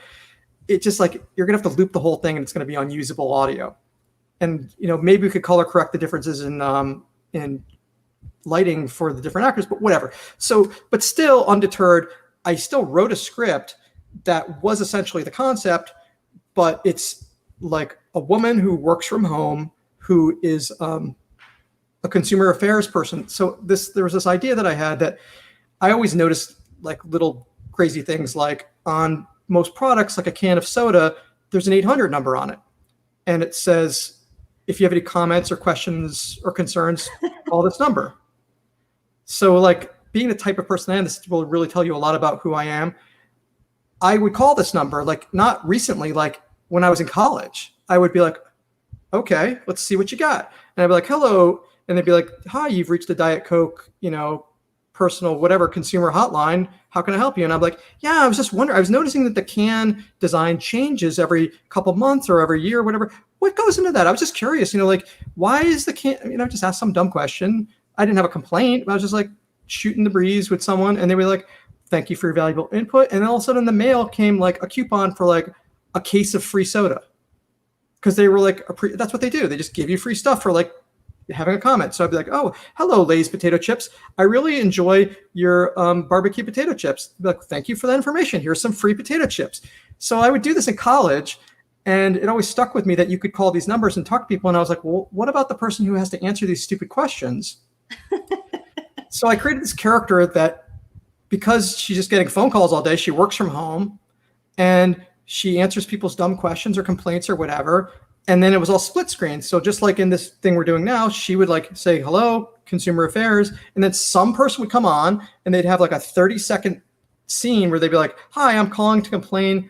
it's just like you're going to have to loop the whole thing, and it's going to be unusable audio. And maybe we could color correct the differences in lighting for the different actors, but whatever. So, but still undeterred, I still wrote a script that was essentially the concept, but it's like a woman who works from home, who is a consumer affairs person. So there was this idea that I had that I always noticed like little crazy things, like on most products, like a can of soda, there's an 800 number on it. And it says, if you have any comments or questions or concerns, call this number. So like being the type of person I am, this will really tell you a lot about who I am. I would call this number, like not recently, like when I was in college, I would be like, okay, let's see what you got. And I'd be like, hello. And they'd be like, hi, you've reached the Diet Coke, personal, whatever consumer hotline. How can I help you? And I'm like, yeah, I was just wondering, I was noticing that the can design changes every couple months or every year, whatever. What goes into that? I was just curious, like, why is the can, I just asked some dumb question. I didn't have a complaint. I was just like shooting the breeze with someone, and they were like, thank you for your valuable input. And then all of a sudden in the mail came like a coupon for like a case of free soda. Cause they were like, that's what they do. They just give you free stuff for like having a comment. So I'd be like, oh, hello, Lay's potato chips. I really enjoy your barbecue potato chips. I'd be like, thank you for that information. Here's some free potato chips. So I would do this in college, and it always stuck with me that you could call these numbers and talk to people. And I was like, well, what about the person who has to answer these stupid questions? So I created this character that, because she's just getting phone calls all day, she works from home and she answers people's dumb questions or complaints or whatever. And then it was all split screen. So just like in this thing we're doing now, she would like say, hello, consumer affairs. And then some person would come on and they'd have like a 30-second scene where they'd be like, "Hi, I'm calling to complain."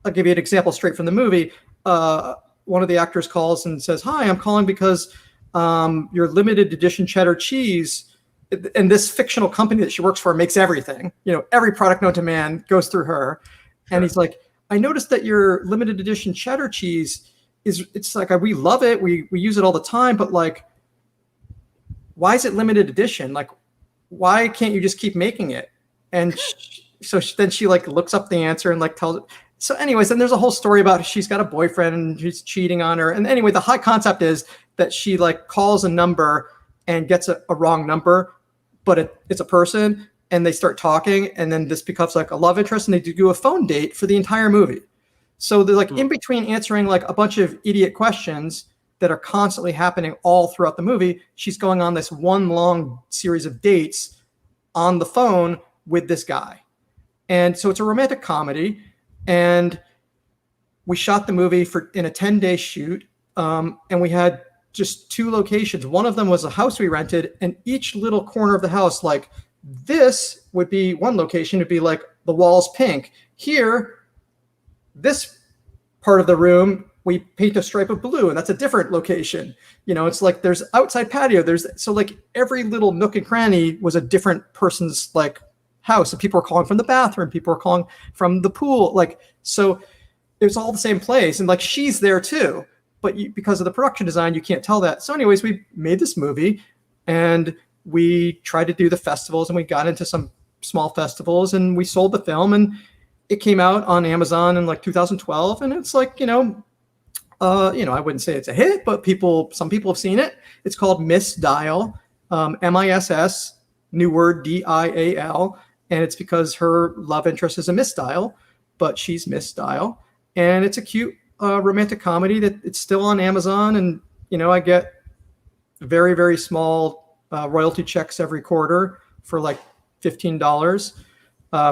I'll give you an example straight from the movie. One of the actors calls and says, "Hi, I'm calling because your limited edition cheddar cheese." And this fictional company that she works for makes everything. Every product known to man goes through her. Sure. And he's like, "I noticed that your limited edition cheddar cheese it's like, we love it. We use it all the time, but like, why is it limited edition? Like, why can't you just keep making it?" And then she like looks up the answer and like tells it. So anyways, then there's a whole story about she's got a boyfriend and he's cheating on her. And anyway, the high concept is that she like calls a number and gets a wrong number, but it's a person, and they start talking, and then this becomes like a love interest, and they do a phone date for the entire movie. So they're like in between answering like a bunch of idiot questions that are constantly happening all throughout the movie, she's going on this one long series of dates on the phone with this guy. And so it's a romantic comedy, and we shot the movie in a 10-day shoot, and we had just 2 locations. One of them was a house we rented, and each little corner of the house, like this would be one location, would be like the walls pink. Here, this part of the room, we paint a stripe of blue, and that's a different location. It's like there's outside patio. So like every little nook and cranny was a different person's like house. And people were calling from the bathroom. People were calling from the pool. Like, so it was all the same place. And like, she's there too. But because of the production design, you can't tell that. So anyways, we made this movie, and we tried to do the festivals, and we got into some small festivals, and we sold the film, and it came out on Amazon in like 2012. And it's like, I wouldn't say it's a hit, but some people have seen it. It's called Miss Dial, MISS, new word DIAL. And it's because her love interest is a Miss Dial, but she's Miss Dial. And it's a cute romantic comedy that it's still on Amazon. And, I get very, very small royalty checks every quarter for like $15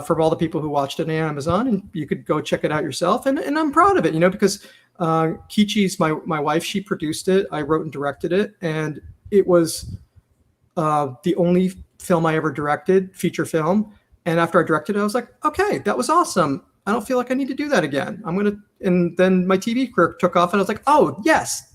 from all the people who watched it on Amazon. And you could go check it out yourself. And I'm proud of it, because Kichi's my wife. She produced it. I wrote and directed it. And it was the only film I ever directed, feature film. And after I directed it, I was like, okay, that was awesome. I don't feel like I need to do that again. And then my TV career took off, and I was like, oh yes,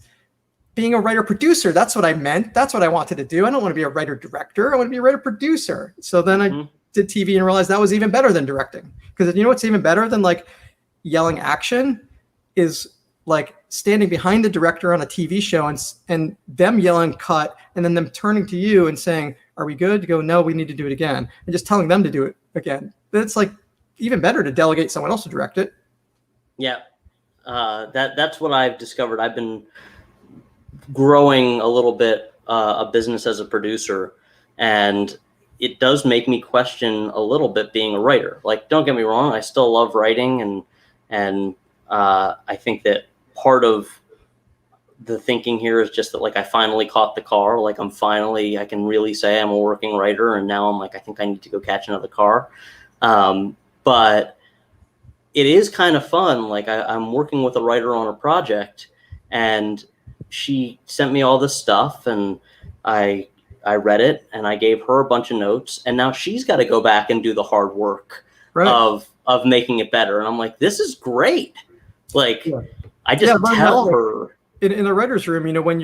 being a writer producer, that's what I meant. That's what I wanted to do. I don't want to be a writer director. I want to be a writer producer. So then I did TV and realized that was even better than directing. Because what's even better than like yelling action is like standing behind the director on a TV show and them yelling cut, and then them turning to you and saying, "Are we good?" You go, "No, we need to do it again," and just telling them to do it again. That's like even better to delegate someone else to direct it. Yeah, that's what I've discovered. I've been growing a little bit a business as a producer, and it does make me question a little bit being a writer. Like, don't get me wrong, I still love writing, and I think that part of the thinking here is just that like I finally caught the car. Like I can really say I'm a working writer, and now I'm like, I think I need to go catch another car. But it is kind of fun. Like I'm working with a writer on a project, and she sent me all this stuff, and I read it, and I gave her a bunch of notes, and now she's got to go back and do the hard work of making it better. And I'm like, this is great. Like, I just tell her in the writer's room, when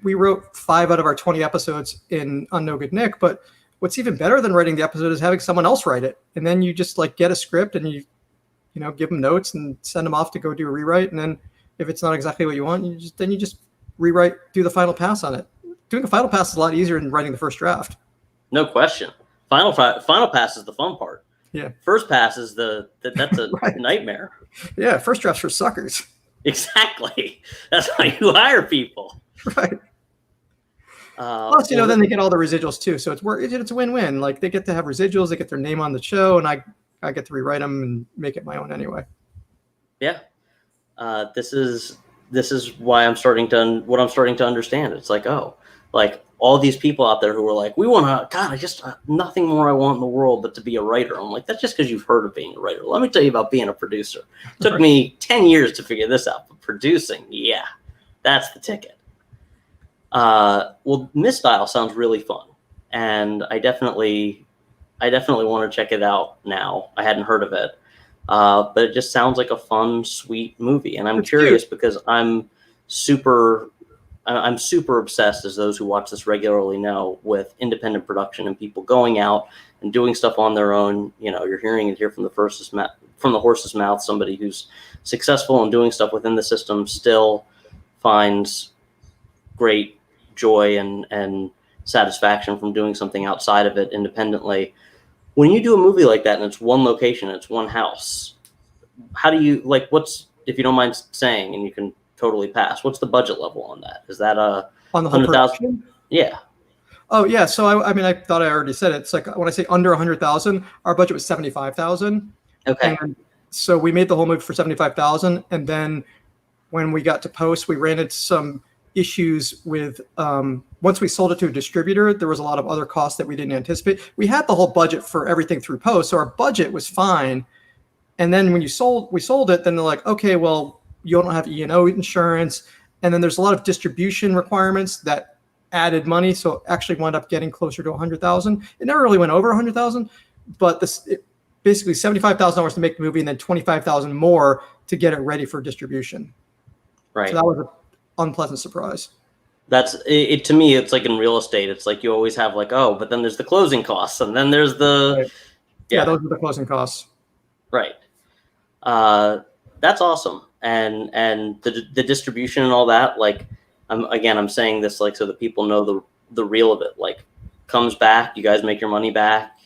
we wrote 5 out of our 20 episodes on No Good Nick, but what's even better than writing the episode is having someone else write it. And then you just like get a script, and you give them notes and send them off to go do a rewrite. And then if it's not exactly what you want, you just rewrite, do the final pass on it. Doing a final pass is a lot easier than writing the first draft. No question. Final pass is the fun part. Yeah. First pass is that's a nightmare. Yeah. First draft's for suckers. Exactly. That's why you hire people. Right. Plus, then they get all the residuals too. So it's a win-win. Like they get to have residuals, they get their name on the show, and I get to rewrite them and make it my own anyway. Yeah. This is why I'm starting to understand. It's like, oh, like all these people out there who are like, we want to, God, I just nothing more I want in the world but to be a writer. I'm like, that's just because you've heard of being a writer. Let me tell you about being a producer. It took me 10 years to figure this out, but producing, yeah, that's the ticket. Well, Miss Dial sounds really fun, and I definitely I definitely want to check it out now. I hadn't heard of it. But it just sounds like a fun, sweet movie. And I'm It's curious cute. because I'm super obsessed, as those who watch this regularly know, with independent production and people going out and doing stuff on their own. You know, you're hearing it here from the horse's mouth. Somebody who's successful in doing stuff within the system still finds great joy and satisfaction from doing something outside of it independently. When you do a movie like that and it's one location, it's one house, how do you, like, what's, if you don't mind saying, and you can totally pass, what's the budget level on that? Is that a On the whole 100,000? production? Yeah. Oh yeah. So I mean, I thought I already said it. It's like when I say under 100,000, our budget was 75,000, Okay. and so we made the whole movie for 75,000. And then when we got to post, we ran into some issues with once we sold it to a distributor, there was a lot of other costs that we didn't anticipate. We had the whole budget for everything through post, so our budget was fine. And then when we sold it, then they're like, okay, well, you don't have E&O insurance, and then there's a lot of distribution requirements that added money, so it actually wound up getting closer to 100,000. It never really went over 100,000, but basically $75,000 to make the movie, and then 25,000 more to get it ready for distribution. Right. So that was an unpleasant surprise. That's it. To me, it's like in real estate. It's like you always have like, oh, but then there's the closing costs, and then there's the Right. Yeah, those are the closing costs. Right. That's awesome. And the distribution and all that, like, I'm saying this like so that people know the real of it. Like, comes back, you guys make your money back.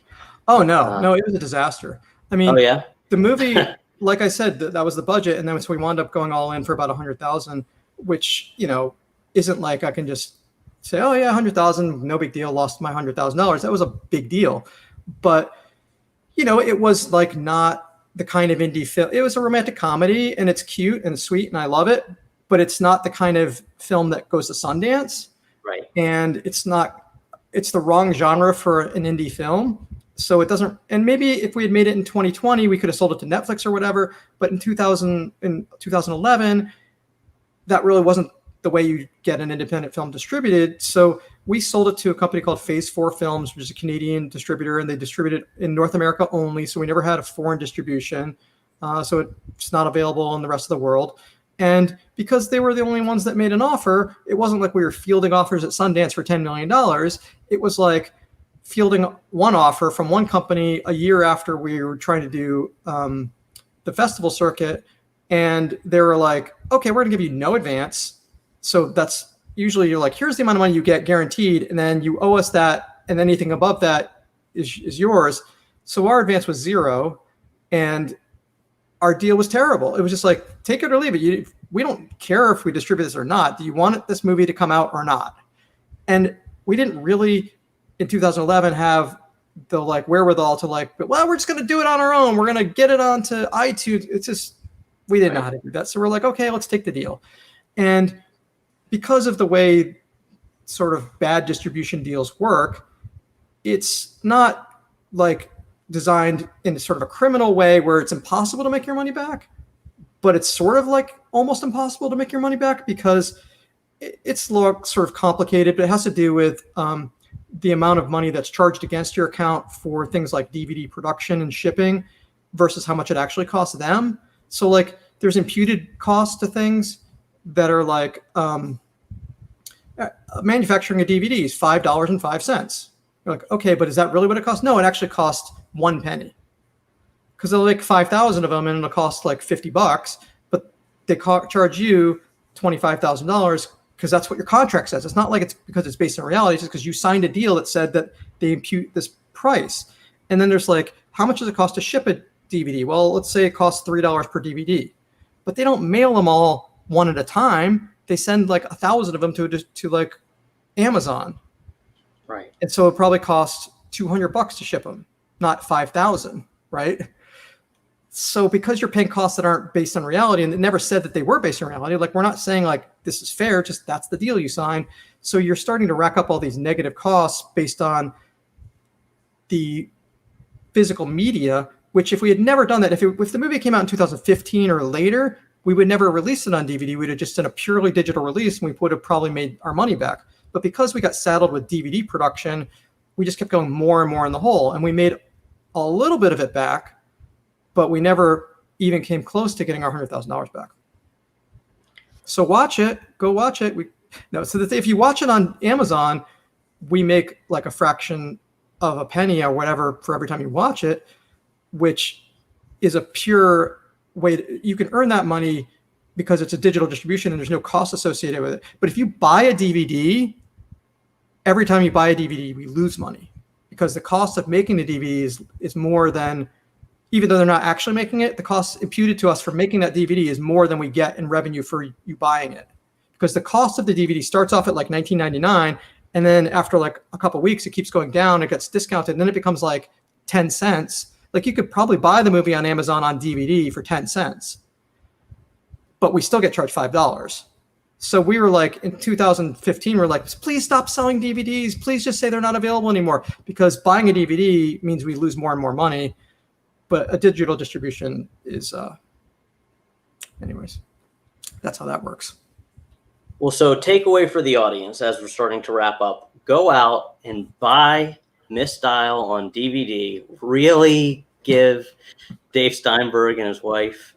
Oh no, it was a disaster. I mean, Oh yeah, the movie, like I said, that was the budget, and then so we wound up going all in for about 100,000, which, you know, isn't like I can just say, oh yeah, 100,000, no big deal, lost my $100,000. That was a big deal, but you know, it was like not the kind of indie film. It was a romantic comedy, and it's cute and sweet, and I love it, but it's not the kind of film that goes to Sundance. right. And it's the wrong genre for an indie film. So it doesn't, and maybe if we had made it in 2020, we could have sold it to Netflix or whatever. But in 2011, that really wasn't the way you get an independent film distributed. So we sold it to a company called Phase 4 Films, which is a Canadian distributor, and they distribute it in North America only. So we never had a foreign distribution. So it's not available in the rest of the world. And because they were the only ones that made an offer, it wasn't like we were fielding offers at Sundance for $10 million. It was like fielding one offer from one company a year after we were trying to do the festival circuit. And they were like, okay, we're gonna give you no advance. So that's usually, you're like, here's the amount of money you get guaranteed, and then you owe us that, and anything above that is yours. So our advance was zero, and our deal was terrible. It was just like, take it or leave it. We don't care if we distribute this or not. Do you want this movie to come out or not? And we didn't really, in 2011, have the like wherewithal to like, well, we're just going to do it on our own. We're going to get it onto iTunes. It's just, we didn't know how to do that. So we're like, okay, let's take the deal. And because of the way sort of bad distribution deals work, it's not like designed in sort of a criminal way where it's impossible to make your money back, but it's sort of like almost impossible to make your money back because it's sort of complicated, but it has to do with the amount of money that's charged against your account for things like DVD production and shipping versus how much it actually costs them. So like there's imputed costs to things that are like manufacturing a DVD is $5.05. You're like, okay, but is that really what it costs? No, it actually costs 1 penny. Because they'll make 5,000 of them and it'll cost like $50, but they charge you $25,000 because that's what your contract says. It's not like it's because it's based on reality. It's just because you signed a deal that said that they impute this price. And then there's like, how much does it cost to ship a DVD? Well, let's say it costs $3 per DVD, but they don't mail them all one at a time. They send like 1,000 of them to like Amazon. Right. And so it probably costs $200 to ship them, not 5,000, right? So because you're paying costs that aren't based on reality, and it never said that they were based on reality, like we're not saying like this is fair, just that's the deal you signed. So you're starting to rack up all these negative costs based on the physical media, which if we had never done that, if the movie came out in 2015 or later, we would never release it on DVD. We'd have just done a purely digital release, and we would have probably made our money back. But because we got saddled with DVD production, we just kept going more and more in the hole, and we made a little bit of it back, but we never even came close to getting our $100,000 back. So watch it, go watch it. So that if you watch it on Amazon, we make like a fraction of a penny or whatever for every time you watch it, which is a pure way you can earn that money because it's a digital distribution and there's no cost associated with it. But if you buy a DVD, every time you buy a DVD, we lose money because the cost of making the DVD is more than, even though they're not actually making it, the cost imputed to us for making that DVD is more than we get in revenue for you buying it. Because the cost of the DVD starts off at like $19.99, and then after like a couple of weeks, it keeps going down, it gets discounted, and then it becomes like 10 cents. Like you could probably buy the movie on Amazon on DVD for 10 cents, but we still get charged $5. So we were like, in 2015, we're like, please stop selling DVDs. Please just say they're not available anymore, because buying a DVD means we lose more and more money. But a digital distribution is, anyways, that's how that works. Well, so takeaway for the audience as we're starting to wrap up, go out and buy Miss Dial on DVD. Really give Dave Steinberg and his wife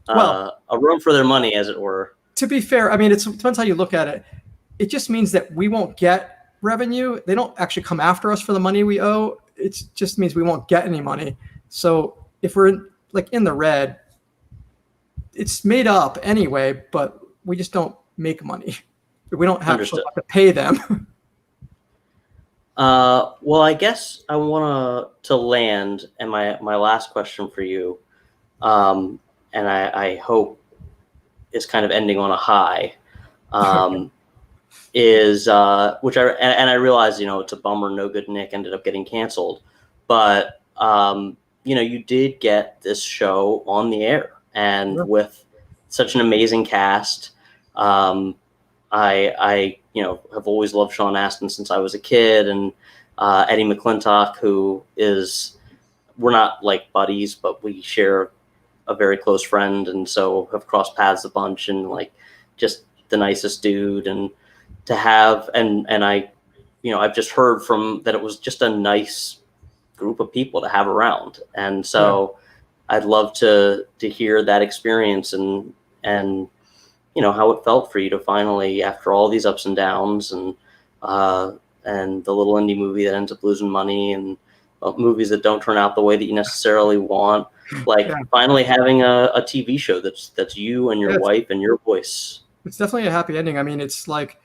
a run for their money, as it were. To be fair, I mean, it depends how you look at it. It just means that we won't get revenue. They don't actually come after us for the money we owe. It just means we won't get any money. So if we're in the red, it's made up anyway, but we just don't make money. We don't have to pay them. Well, I guess I want to land, and my last question for you, and I hope is kind of ending on a high, is which I realize, it's a bummer. No Good Nick ended up getting canceled, but you did get this show on the air, and with such an amazing cast. I have always loved Sean Astin since I was a kid, and Eddie McClintock, who we're not like buddies, but we share a very close friend, and so have crossed paths a bunch, and like just the nicest dude, and to have and I've just heard from that it was just a nice group of people to have around, and so I'd love to hear that experience and how it felt for you to finally, after all these ups and downs, and the little indie movie that ends up losing money, and movies that don't turn out the way that you necessarily want, finally having a TV show that's you and your wife and your voice. It's definitely a happy ending. I mean, it's like,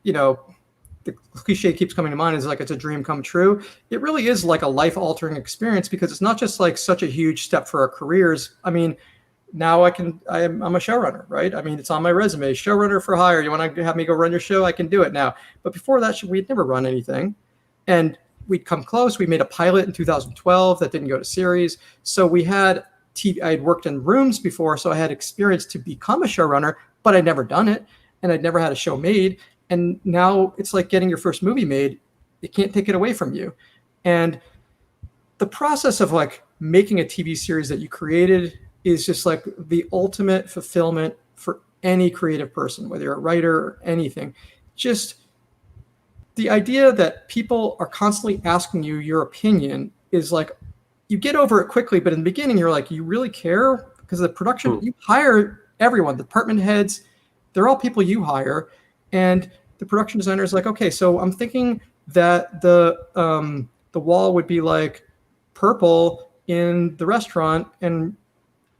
the cliche keeps coming to mind is like, it's a dream come true. It really is like a life-altering experience, because it's not just like such a huge step for our careers. I mean, now I'm a showrunner, right? I mean, it's on my resume, showrunner for hire. You want to have me go run your show? I can do it now. But before that, we'd never run anything. And we'd come close. We made a pilot in 2012 that didn't go to series. So we had TV. I had worked in rooms before, so I had experience to become a showrunner, but I'd never done it. And I'd never had a show made. And now it's like getting your first movie made. They can't take it away from you. And the process of like making a TV series that you created is just like the ultimate fulfillment for any creative person, whether you're a writer or anything. Just the idea that people are constantly asking you your opinion is like, you get over it quickly, but in the beginning you're like, you really care? Because the production, you hire everyone, the department heads, they're all people you hire. And the production designer is like, okay, so I'm thinking that the wall would be like purple in the restaurant, and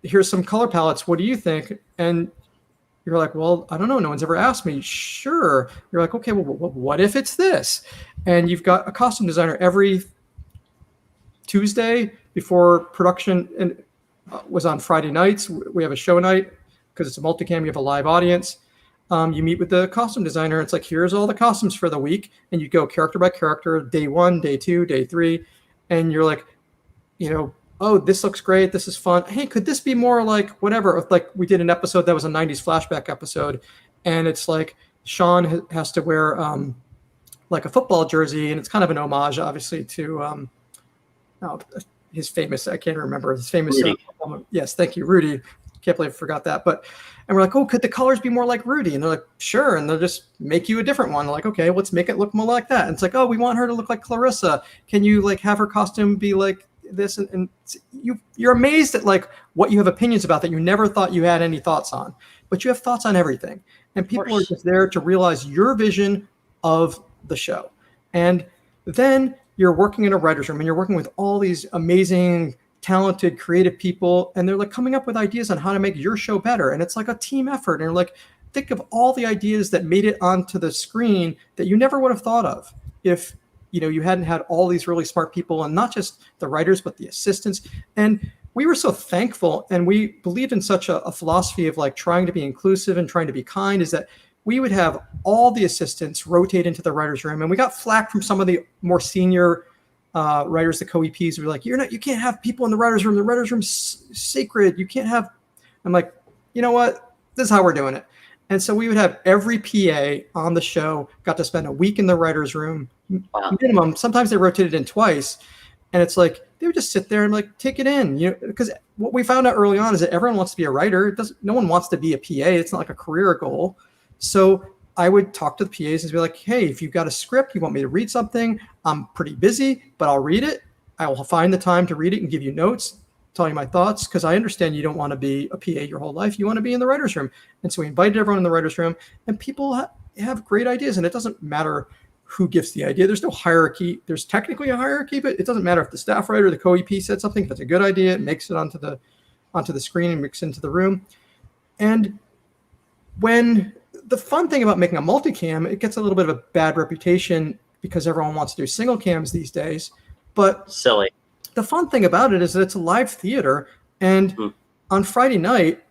here's some color palettes. What do you think? And you're like, well, I don't know. No one's ever asked me. Sure. You're like, okay, well, what if it's this? And you've got a costume designer every Tuesday before production, and was on Friday nights. We have a show night because it's a multicam. You have a live audience. You meet with the costume designer. It's like, here's all the costumes for the week. And you go character by character, day 1, day 2, day 3. And you're like, oh, this looks great. This is fun. Hey, could this be more like whatever? Like we did an episode that was a 90s flashback episode. And it's like Sean has to wear like a football jersey. And it's kind of an homage, obviously, to his famous, I can't remember, his famous. Rudy. Yes, thank you, Rudy. can't believe I forgot that. And we're like, oh, could the colors be more like Rudy? And they're like, sure. And they'll just make you a different one. They're like, okay, let's make it look more like that. And it's like, oh, we want her to look like Clarissa. Can you like have her costume be like this? And you're amazed at like what you have opinions about that you never thought you had any thoughts on, but you have thoughts on everything. And people are just there to realize your vision of the show. And then you're working in a writer's room and you're working with all these amazing, talented, creative people. And they're like coming up with ideas on how to make your show better. And it's like a team effort. And you're like, think of all the ideas that made it onto the screen that you never would have thought of if, you hadn't had all these really smart people, and not just the writers, but the assistants. And we were so thankful, and we believed in such a philosophy of like trying to be inclusive and trying to be kind, is that we would have all the assistants rotate into the writer's room. And we got flack from some of the more senior writers, the co-EPs. We were like, you can't have people in the writer's room. The writer's room's sacred. You can't have. I'm like, you know what? This is how we're doing it. And so we would have every PA on the show got to spend a week in the writer's room, minimum. Sometimes they rotated in twice. And it's like, they would just sit there and like, take it in, because what we found out early on is that everyone wants to be a writer. No one wants to be a PA. It's not like a career goal. So I would talk to the PAs and be like, hey, if you've got a script, you want me to read something, I'm pretty busy, but I'll read it. I will find the time to read it and give you notes, tell you my thoughts, because I understand you don't want to be a PA your whole life. You want to be in the writer's room. And so we invited everyone in the writer's room, and people have great ideas. And it doesn't matter who gives the idea. There's no hierarchy. There's technically a hierarchy, but it doesn't matter if the staff writer or the co-EP said something. If it's a good idea, it makes it onto the screen and makes it into the room. And when the fun thing about making a multicam, it gets a little bit of a bad reputation because everyone wants to do single cams these days. But silly. The fun thing about it is that it's a live theater. And on Friday night,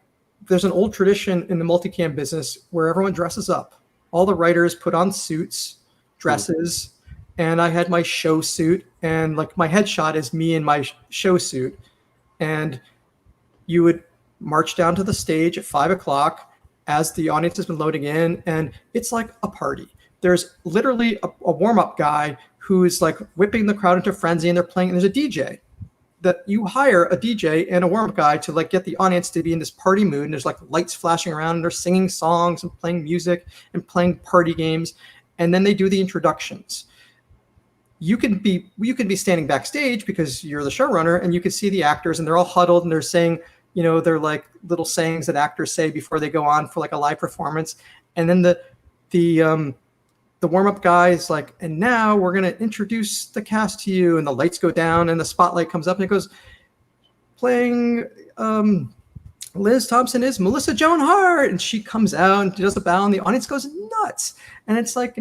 there's an old tradition in the multicam business where everyone dresses up. All the writers put on suits, dresses, and I had my show suit, and like my headshot is me in my show suit. And you would march down to the stage at 5:00 as the audience has been loading in, and it's like a party. There's literally a warm-up guy who is like whipping the crowd into frenzy, and they're playing, and there's a DJ. That you hire a DJ and a warm-up guy to like get the audience to be in this party mood, and there's like lights flashing around, and they're singing songs and playing music and playing party games, and then they do the introductions. You can be standing backstage because you're the showrunner, and you can see the actors, and they're all huddled, and they're saying, they're like little sayings that actors say before they go on for like a live performance. And then the warm-up guy is like, and now we're going to introduce the cast to you. And the lights go down and the spotlight comes up, and it goes, playing Liz Thompson is Melissa Joan Hart. And she comes out and does a bow, and the audience goes nuts. And it's like,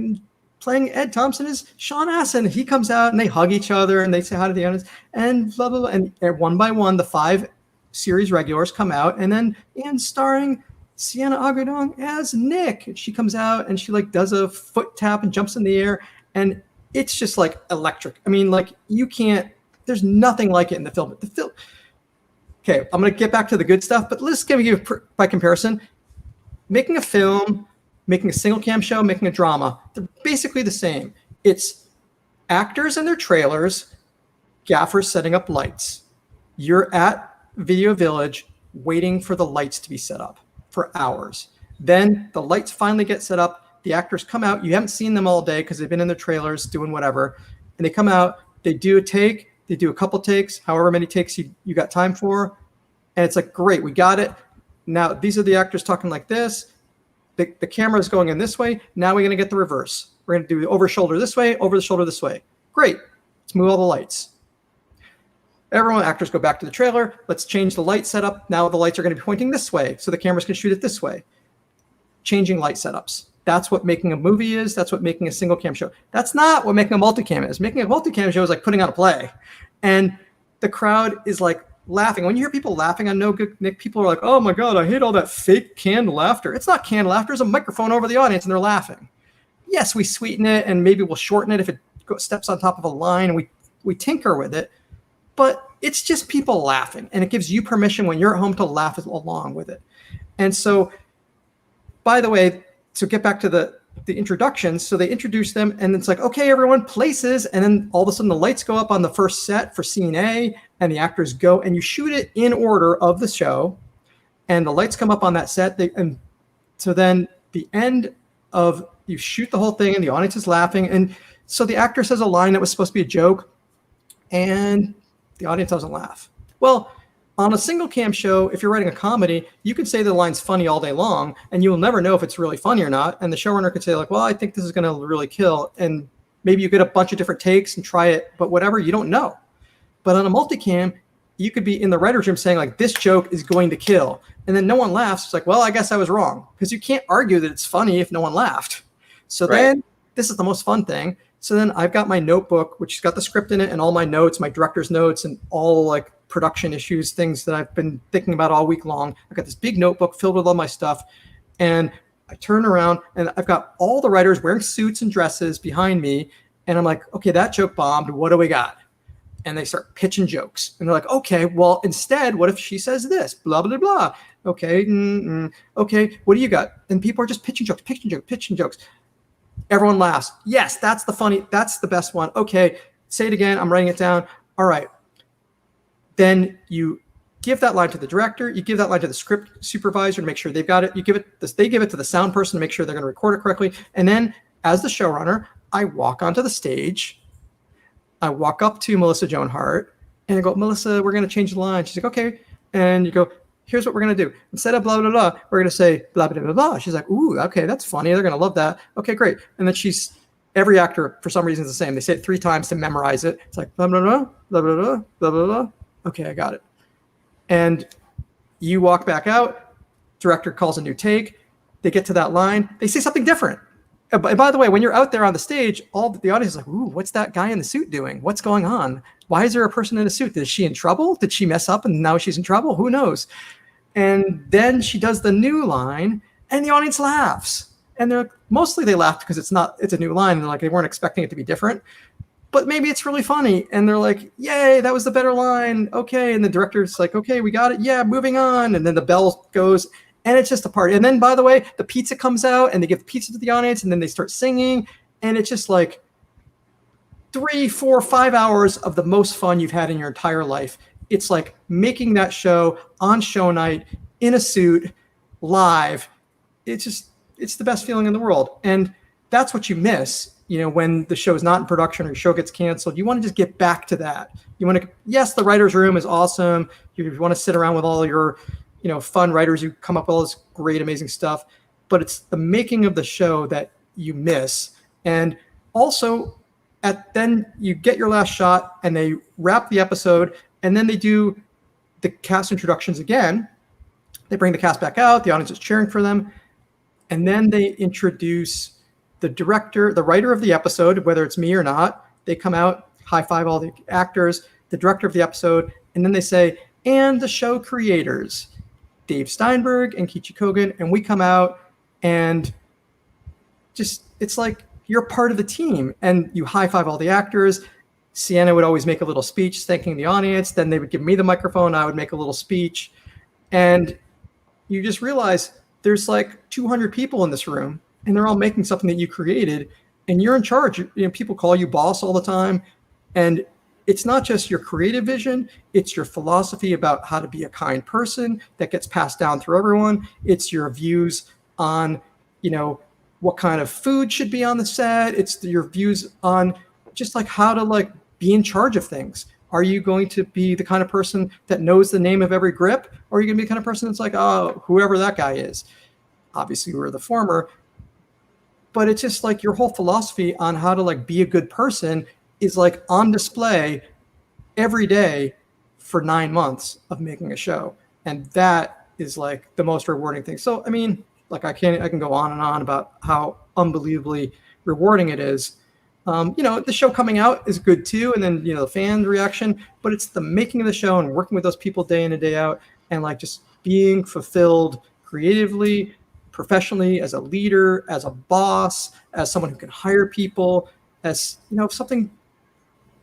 playing Ed Thompson is Sean Astin. He comes out, and they hug each other, and they say hi to the audience, and blah, blah, blah. And one by one, the 5 series regulars come out, and starring Sienna Agudong as Nick. And she comes out, and she like does a foot tap and jumps in the air, and it's just like electric. I mean, like there's nothing like it in the film. Okay, I'm gonna get back to the good stuff, but let's give you by comparison. Making a film, making a single cam show, making a drama, they're basically the same. It's actors and their trailers, gaffers setting up lights. You're at Video Village waiting for the lights to be set up for hours. Then the lights finally get set up. The actors come out. You haven't seen them all day because they've been in their trailers doing whatever. And they come out, they do a take, they do a couple takes, however many takes you got time for. And it's like, great, we got it. Now, these are the actors talking like this. The camera is going in this way. Now we're going to get the reverse. We're going to do the over shoulder this way, over the shoulder this way. Great. Let's move all the lights. Actors go back to the trailer. Let's change the light setup. Now the lights are going to be pointing this way, so the cameras can shoot it this way. Changing light setups. That's what making a movie is. That's what making a single cam show. That's not what making a multicam is. Making a multicam show is like putting on a play. And the crowd is like laughing. When you hear people laughing on No Good Nick, people are like, oh my God, I hate all that fake canned laughter. It's not canned laughter. It's a microphone over the audience, and they're laughing. Yes, we sweeten it, and maybe we'll shorten it if it steps on top of a line, and we tinker with it. But it's just people laughing, and it gives you permission when you're at home to laugh along with it. And so, by the way, to get back to the introductions, so they introduce them, and it's like, okay, everyone, places, and then all of a sudden the lights go up on the first set for scene A, and the actors go, and you shoot it in order of the show, and the lights come up on that set. And so then the end of, you shoot the whole thing and the audience is laughing. And so the actor says a line that was supposed to be a joke and the audience doesn't laugh. Well, on a single cam show, if you're writing a comedy, you can say the line's funny all day long and you will never know if it's really funny or not. And the showrunner could say like, well, I think this is going to really kill. And maybe you get a bunch of different takes and try it, but whatever, you don't know. But on a multicam, you could be in the writer's room saying like, this joke is going to kill. And then no one laughs. It's like, well, I guess I was wrong, because you can't argue that it's funny if no one laughed. So then this is the most fun thing. So then I've got my notebook, which has got the script in it and all my notes, my director's notes and all like production issues, things that I've been thinking about all week long. I've got this big notebook filled with all my stuff. And I turn around and I've got all the writers wearing suits and dresses behind me. And I'm like, okay, that joke bombed. What do we got? And they start pitching jokes. And they're like, okay, well, instead, what if she says this? Blah, blah, blah. Okay. Okay. What do you got? And people are just pitching jokes. Everyone laughs. Yes, that's the best one. Okay. Say it again. I'm writing it down. All right. Then you give that line to the director. You give that line to the script supervisor to make sure they've got it. They give it to the sound person to make sure they're going to record it correctly. And then as the showrunner, I walk onto the stage. I walk up to Melissa Joan Hart and I go, Melissa, we're going to change the line. She's like, okay. And you go, here's what we're going to do. Instead of blah, blah, blah, we're going to say blah, blah, blah, blah. She's like, ooh, okay, that's funny. They're going to love that. Okay, great. And then every actor, for some reason, is the same. They say it 3 times to memorize it. It's like blah, blah, blah, blah, blah, blah, blah, blah, blah. Okay, I got it. And you walk back out. Director calls a new take. They get to that line. They say something different. And by the way, when you're out there on the stage, all the audience is like, ooh, what's that guy in the suit doing? What's going on? Why is there a person in a suit? Is she in trouble? Did she mess up and now she's in trouble? Who knows? And then she does the new line and the audience laughs. And mostly they laughed because it's a new line. And like, they weren't expecting it to be different, but maybe it's really funny. And they're like, yay, that was the better line. Okay. And the director's like, okay, we got it. Yeah, moving on. And then the bell goes. And it's just a party. And then, by the way, the pizza comes out and they give pizza to the audience and then they start singing. And it's just like 3, 4, 5 hours of the most fun you've had in your entire life. It's like making that show on show night in a suit live. It's the best feeling in the world. And that's what you miss, when the show is not in production or your show gets canceled. You want to just get back to that. Yes, the writer's room is awesome. You want to sit around with all your fun writers who come up with all this great, amazing stuff, but it's the making of the show that you miss. And also then you get your last shot and they wrap the episode and then they do the cast introductions again. They bring the cast back out. The audience is cheering for them. And then they introduce the director, the writer of the episode, whether it's me or not. They come out, high five all the actors, the director of the episode, and then they say, and the show creators, Dave Steinberg and Kichi Kogan, and we come out and it's like you're part of the team and you high five all the actors. Sienna would always make a little speech thanking the audience. Then they would give me the microphone. I would make a little speech. And you just realize there's like 200 people in this room and they're all making something that you created and you're in charge. People call you boss all the time. And it's not just your creative vision, it's your philosophy about how to be a kind person that gets passed down through everyone. It's your views on, what kind of food should be on the set. It's your views on just like how to be in charge of things. Are you going to be the kind of person that knows the name of every grip? Or are you going to be the kind of person that's like, oh, whoever that guy is? Obviously, we're the former. But it's just like your whole philosophy on how to be a good person is on display every day for 9 months of making a show. And that is the most rewarding thing. So, I can go on and on about how unbelievably rewarding it is. The show coming out is good too. And then, the fan reaction, but it's the making of the show and working with those people day in and day out and just being fulfilled creatively, professionally, as a leader, as a boss, as someone who can hire people, as, if something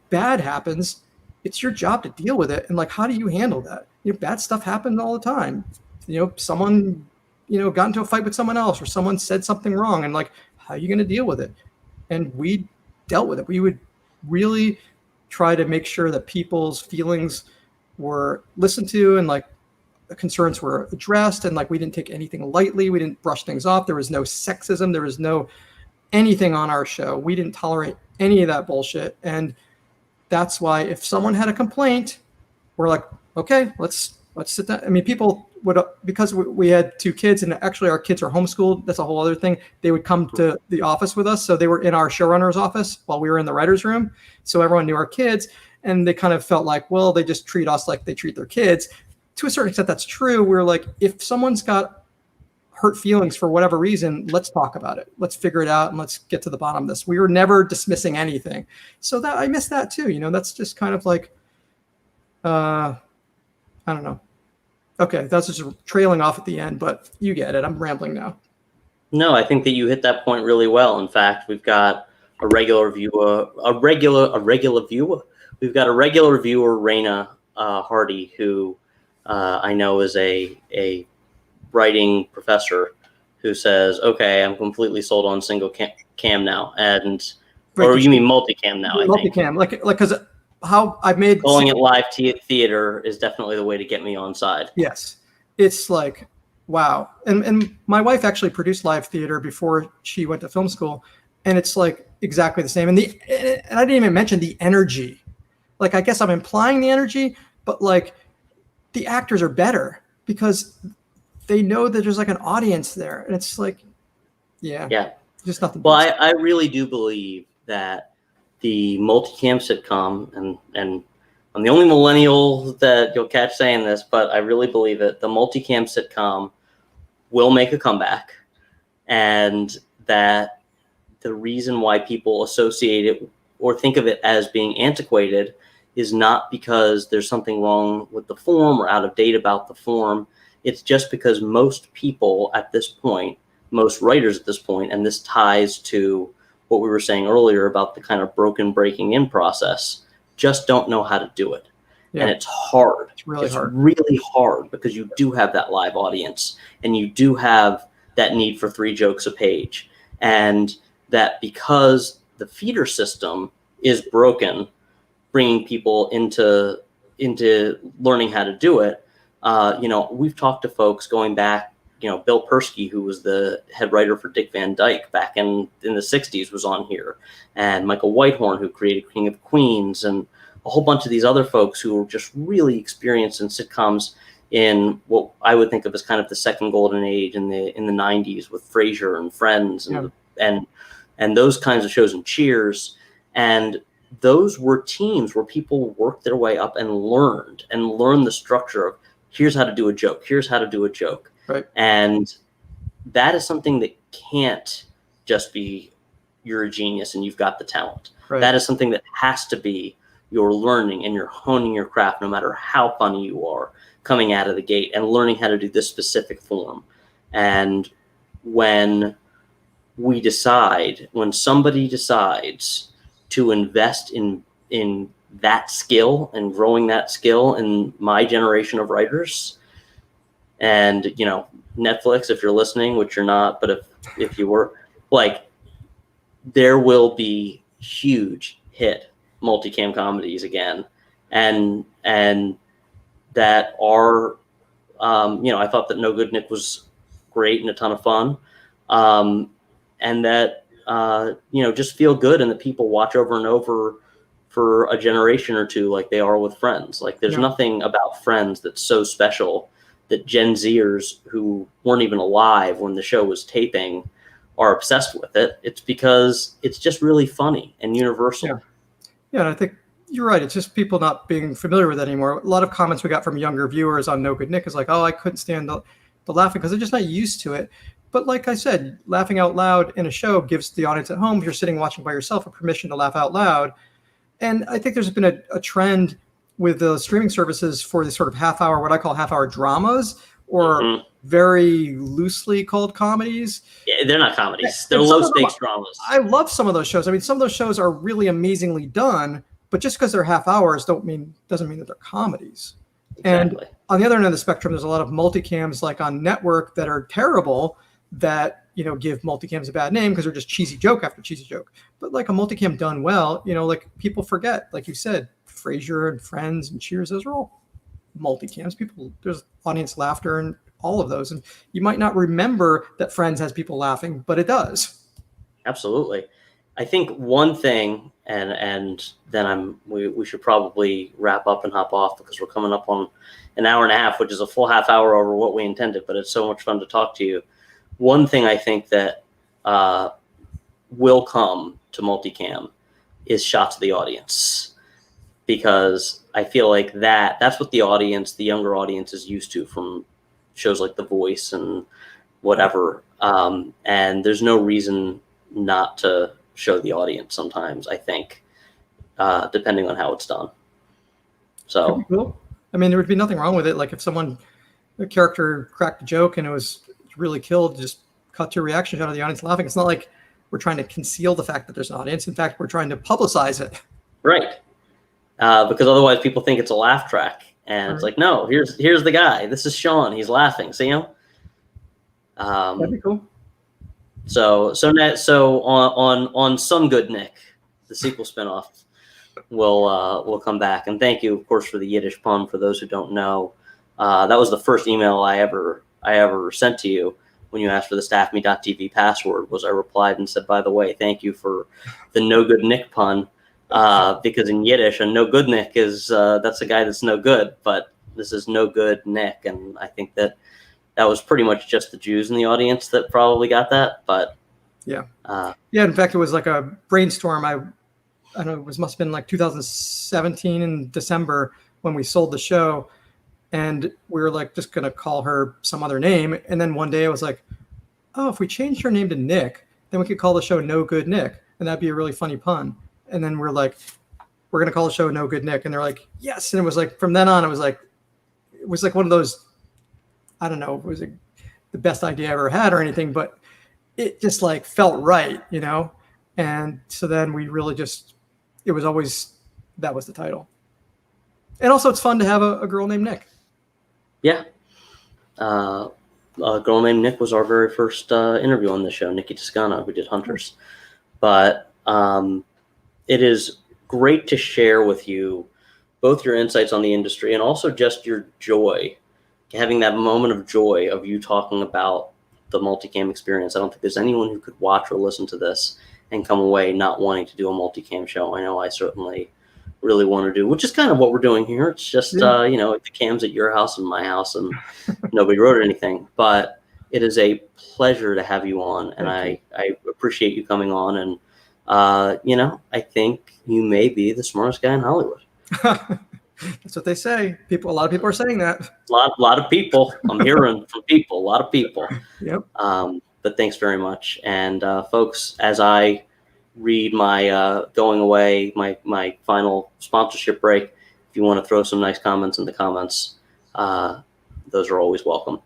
bad happens, it's your job to deal with it. And how do you handle that? Bad stuff happens all the time. Someone, got into a fight with someone else or someone said something wrong and how are you going to deal with it? And we dealt with it. We would really try to make sure that people's feelings were listened to and concerns were addressed, and like we didn't take anything lightly. We didn't brush things off. There was no sexism. There was no anything on our show. We didn't tolerate any of that bullshit. And that's why if someone had a complaint, we're like, okay, let's sit down. I mean, people would, because we had 2 kids, and actually our kids are homeschooled. That's a whole other thing. They would come to the office with us. So they were in our showrunner's office while we were in the writer's room. So everyone knew our kids, and they kind of felt like, well, they just treat us like they treat their kids. To a certain extent, that's true. We're like, if someone's got hurt feelings for whatever reason, let's talk about it. Let's figure it out, and let's get to the bottom of this. We were never dismissing anything. So that I miss that too. That's just kind of like, I don't know. Okay, that's just trailing off at the end, but you get it. I'm rambling now. No, I think that you hit that point really well. In fact, we've got a regular viewer, We've got a regular viewer, Raina Hardy, who I know is a writing professor, who says, "Okay, I'm completely sold on single cam now," or you mean multicam now? Multicam, like because how I've made calling it live theater is definitely the way to get me on side. Yes, it's like wow. And my wife actually produced live theater before she went to film school, and it's like exactly the same. And I didn't even mention the energy. Like, I guess I'm implying the energy, but like the actors are better because they know that there's like an audience there, and it's like, yeah, just nothing. Well, I really do believe that the multicam sitcom, and I'm the only millennial that you'll catch saying this, but I really believe it. The multicam sitcom will make a comeback, and that the reason why people associate it or think of it as being antiquated is not because there's something wrong with the form or out of date about the form. It's just because most people at this point, most writers at this point, and this ties to what we were saying earlier about the kind of breaking in process, just don't know how to do it. Yeah. And it's hard. It's really hard because you do have that live audience, and you do have that need for 3 jokes a page. And that because the feeder system is broken, bringing people into learning how to do it. We've talked to folks going back, Bill Persky, who was the head writer for Dick Van Dyke back in the 60s, was on here, and Michael Whitehorn, who created King of Queens, and a whole bunch of these other folks who were just really experienced in sitcoms in what I would think of as kind of the second golden age in the 90s with Frasier and Friends and those kinds of shows, and Cheers. And those were teams where people worked their way up and learned the structure of here's how to do a joke. Here's how to do a joke. Right. And that is something that can't just be you're a genius and you've got the talent. Right. That is something that has to be you're learning and you're honing your craft, no matter how funny you are coming out of the gate, and learning how to do this specific form. And when somebody decides to invest in that skill and growing that skill in my generation of writers, and Netflix, if you're listening, which you're not, but if you were, like, there will be huge hit multicam comedies again, and that are I thought that No Good Nick was great and a ton of fun, and that just feel good, and that people watch over and over for a generation or two, like they are with Friends. Like, there's nothing about Friends that's so special that Gen Zers who weren't even alive when the show was taping are obsessed with it. It's because it's just really funny and universal. Yeah, and I think you're right. It's just people not being familiar with it anymore. A lot of comments we got from younger viewers on No Good Nick is like, oh, I couldn't stand the laughing because they're just not used to it. But like I said, laughing out loud in a show gives the audience at home, if you're sitting watching by yourself, a permission to laugh out loud. And I think there's been a trend with the streaming services for this sort of half-hour, what I call half-hour dramas, or very loosely called comedies. Yeah, they're not comedies. They're low-stakes dramas. I love some of those shows. I mean, some of those shows are really amazingly done, but just because they're half hours doesn't mean that they're comedies. Exactly. And on the other end of the spectrum, there's a lot of multicams like on network that are terrible, that give multicams a bad name because they're just cheesy joke after cheesy joke. But like a multicam done well, like people forget, like you said, Frasier and Friends and Cheers, those are all multicams. There's audience laughter and all of those. And you might not remember that Friends has people laughing, but it does. Absolutely. I think one thing, and then we should probably wrap up and hop off because we're coming up on an hour and a half, which is a full half hour over what we intended, but it's so much fun to talk to you. One thing I think that will come to multicam is shots of the audience, because I feel like that's what the younger audience is used to from shows like The Voice and whatever. And there's no reason not to show the audience sometimes, I think, depending on how it's done. So cool. I mean, there would be nothing wrong with it. Like if a character cracked a joke and it was really killed, just cut to a reaction shot of the audience laughing. It's not like we're trying to conceal the fact that there's an audience. In fact, we're trying to publicize it. Right. Because otherwise people think it's a laugh track. And It's like, no, here's the guy. This is Sean. He's laughing. See him? That'd be cool. So on Some Good Nick, the sequel spinoff, will come back. And thank you, of course, for the Yiddish pun. For those who don't know, that was the first email I ever sent to you when you asked for the staffme.tv password. Was I replied and said, by the way, thank you for the No Good Nick pun, because in Yiddish, a no good Nick is that's a guy that's no good, but this is No Good Nick, and I think that was pretty much just the Jews in the audience that probably got that. But yeah. In fact, it was like a brainstorm. I don't know, must have been like 2017 in December when we sold the show, and we were like just gonna call her some other name. And then one day I was like, oh, if we changed her name to Nick, then we could call the show No Good Nick, and that'd be a really funny pun. And then we're like, we're gonna call the show No Good Nick, and they're like, yes. And it was like from then on, it was like one of those. I don't know if it was the best idea I ever had or anything, but it just like felt right, you know? And so then we really that was the title. And also it's fun to have a girl named Nick. Yeah. A girl named Nick was our very first interview on the show, Nikki Toscano, who did Hunters. But it is great to share with you both your insights on the industry and also just your joy, having that moment of joy of you talking about the multicam experience. I don't think there's anyone who could watch or listen to this and come away not wanting to do a multicam show. I know I certainly really want to do, which is kind of what we're doing here. It's just, the cam's at your house and my house, and nobody wrote anything. But it is a pleasure to have you on, and I appreciate you coming on. And, I think you may be the smartest guy in Hollywood. That's what they say. A lot of people are saying that. A lot of people. I'm hearing from people. A lot of people. Yep. But thanks very much. And folks, as I read my going away, my final sponsorship break, if you want to throw some nice comments in the comments, those are always welcome.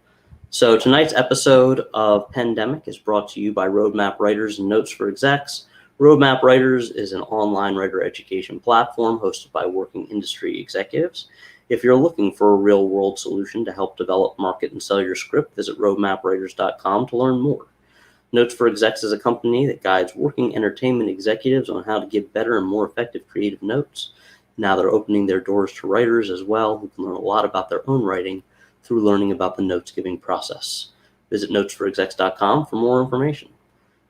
So tonight's episode of Pandemic is brought to you by Roadmap Writers and Notes for Execs. Roadmap Writers is an online writer education platform hosted by working industry executives. If you're looking for a real-world solution to help develop, market, and sell your script, visit roadmapwriters.com to learn more. Notes for Execs is a company that guides working entertainment executives on how to give better and more effective creative notes. Now they're opening their doors to writers as well, who can learn a lot about their own writing through learning about the notes-giving process. Visit notesforexecs.com for more information.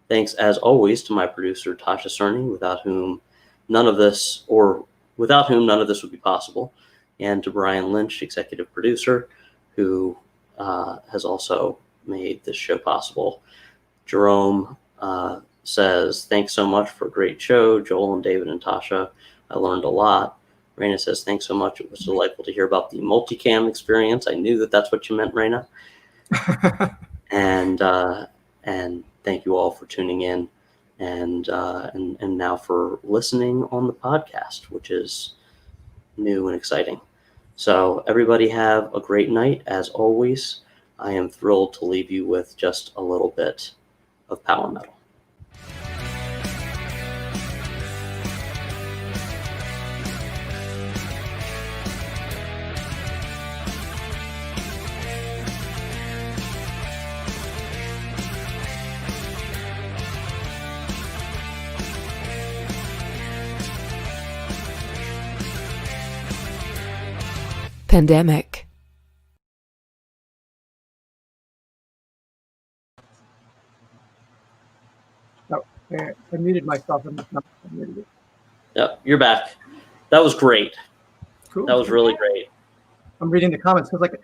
Thanks, as always, to my producer, Tasha Cerny, without whom none of this would be possible, and to Brian Lynch, executive producer, who has also made this show possible. Jerome says, thanks so much for a great show, Joel and David and Tasha. I learned a lot. Raina says, thanks so much. It was delightful to hear about the multicam experience. I knew that's what you meant, Raina. And thank you all for tuning in and now for listening on the podcast, which is new and exciting. So everybody have a great night. As always, I am thrilled to leave you with just a little bit of power metal. Pandemic. I muted myself. I'm just not muted. Yep, you're back. That was great. Cool. That was really great. I'm reading the comments because, like,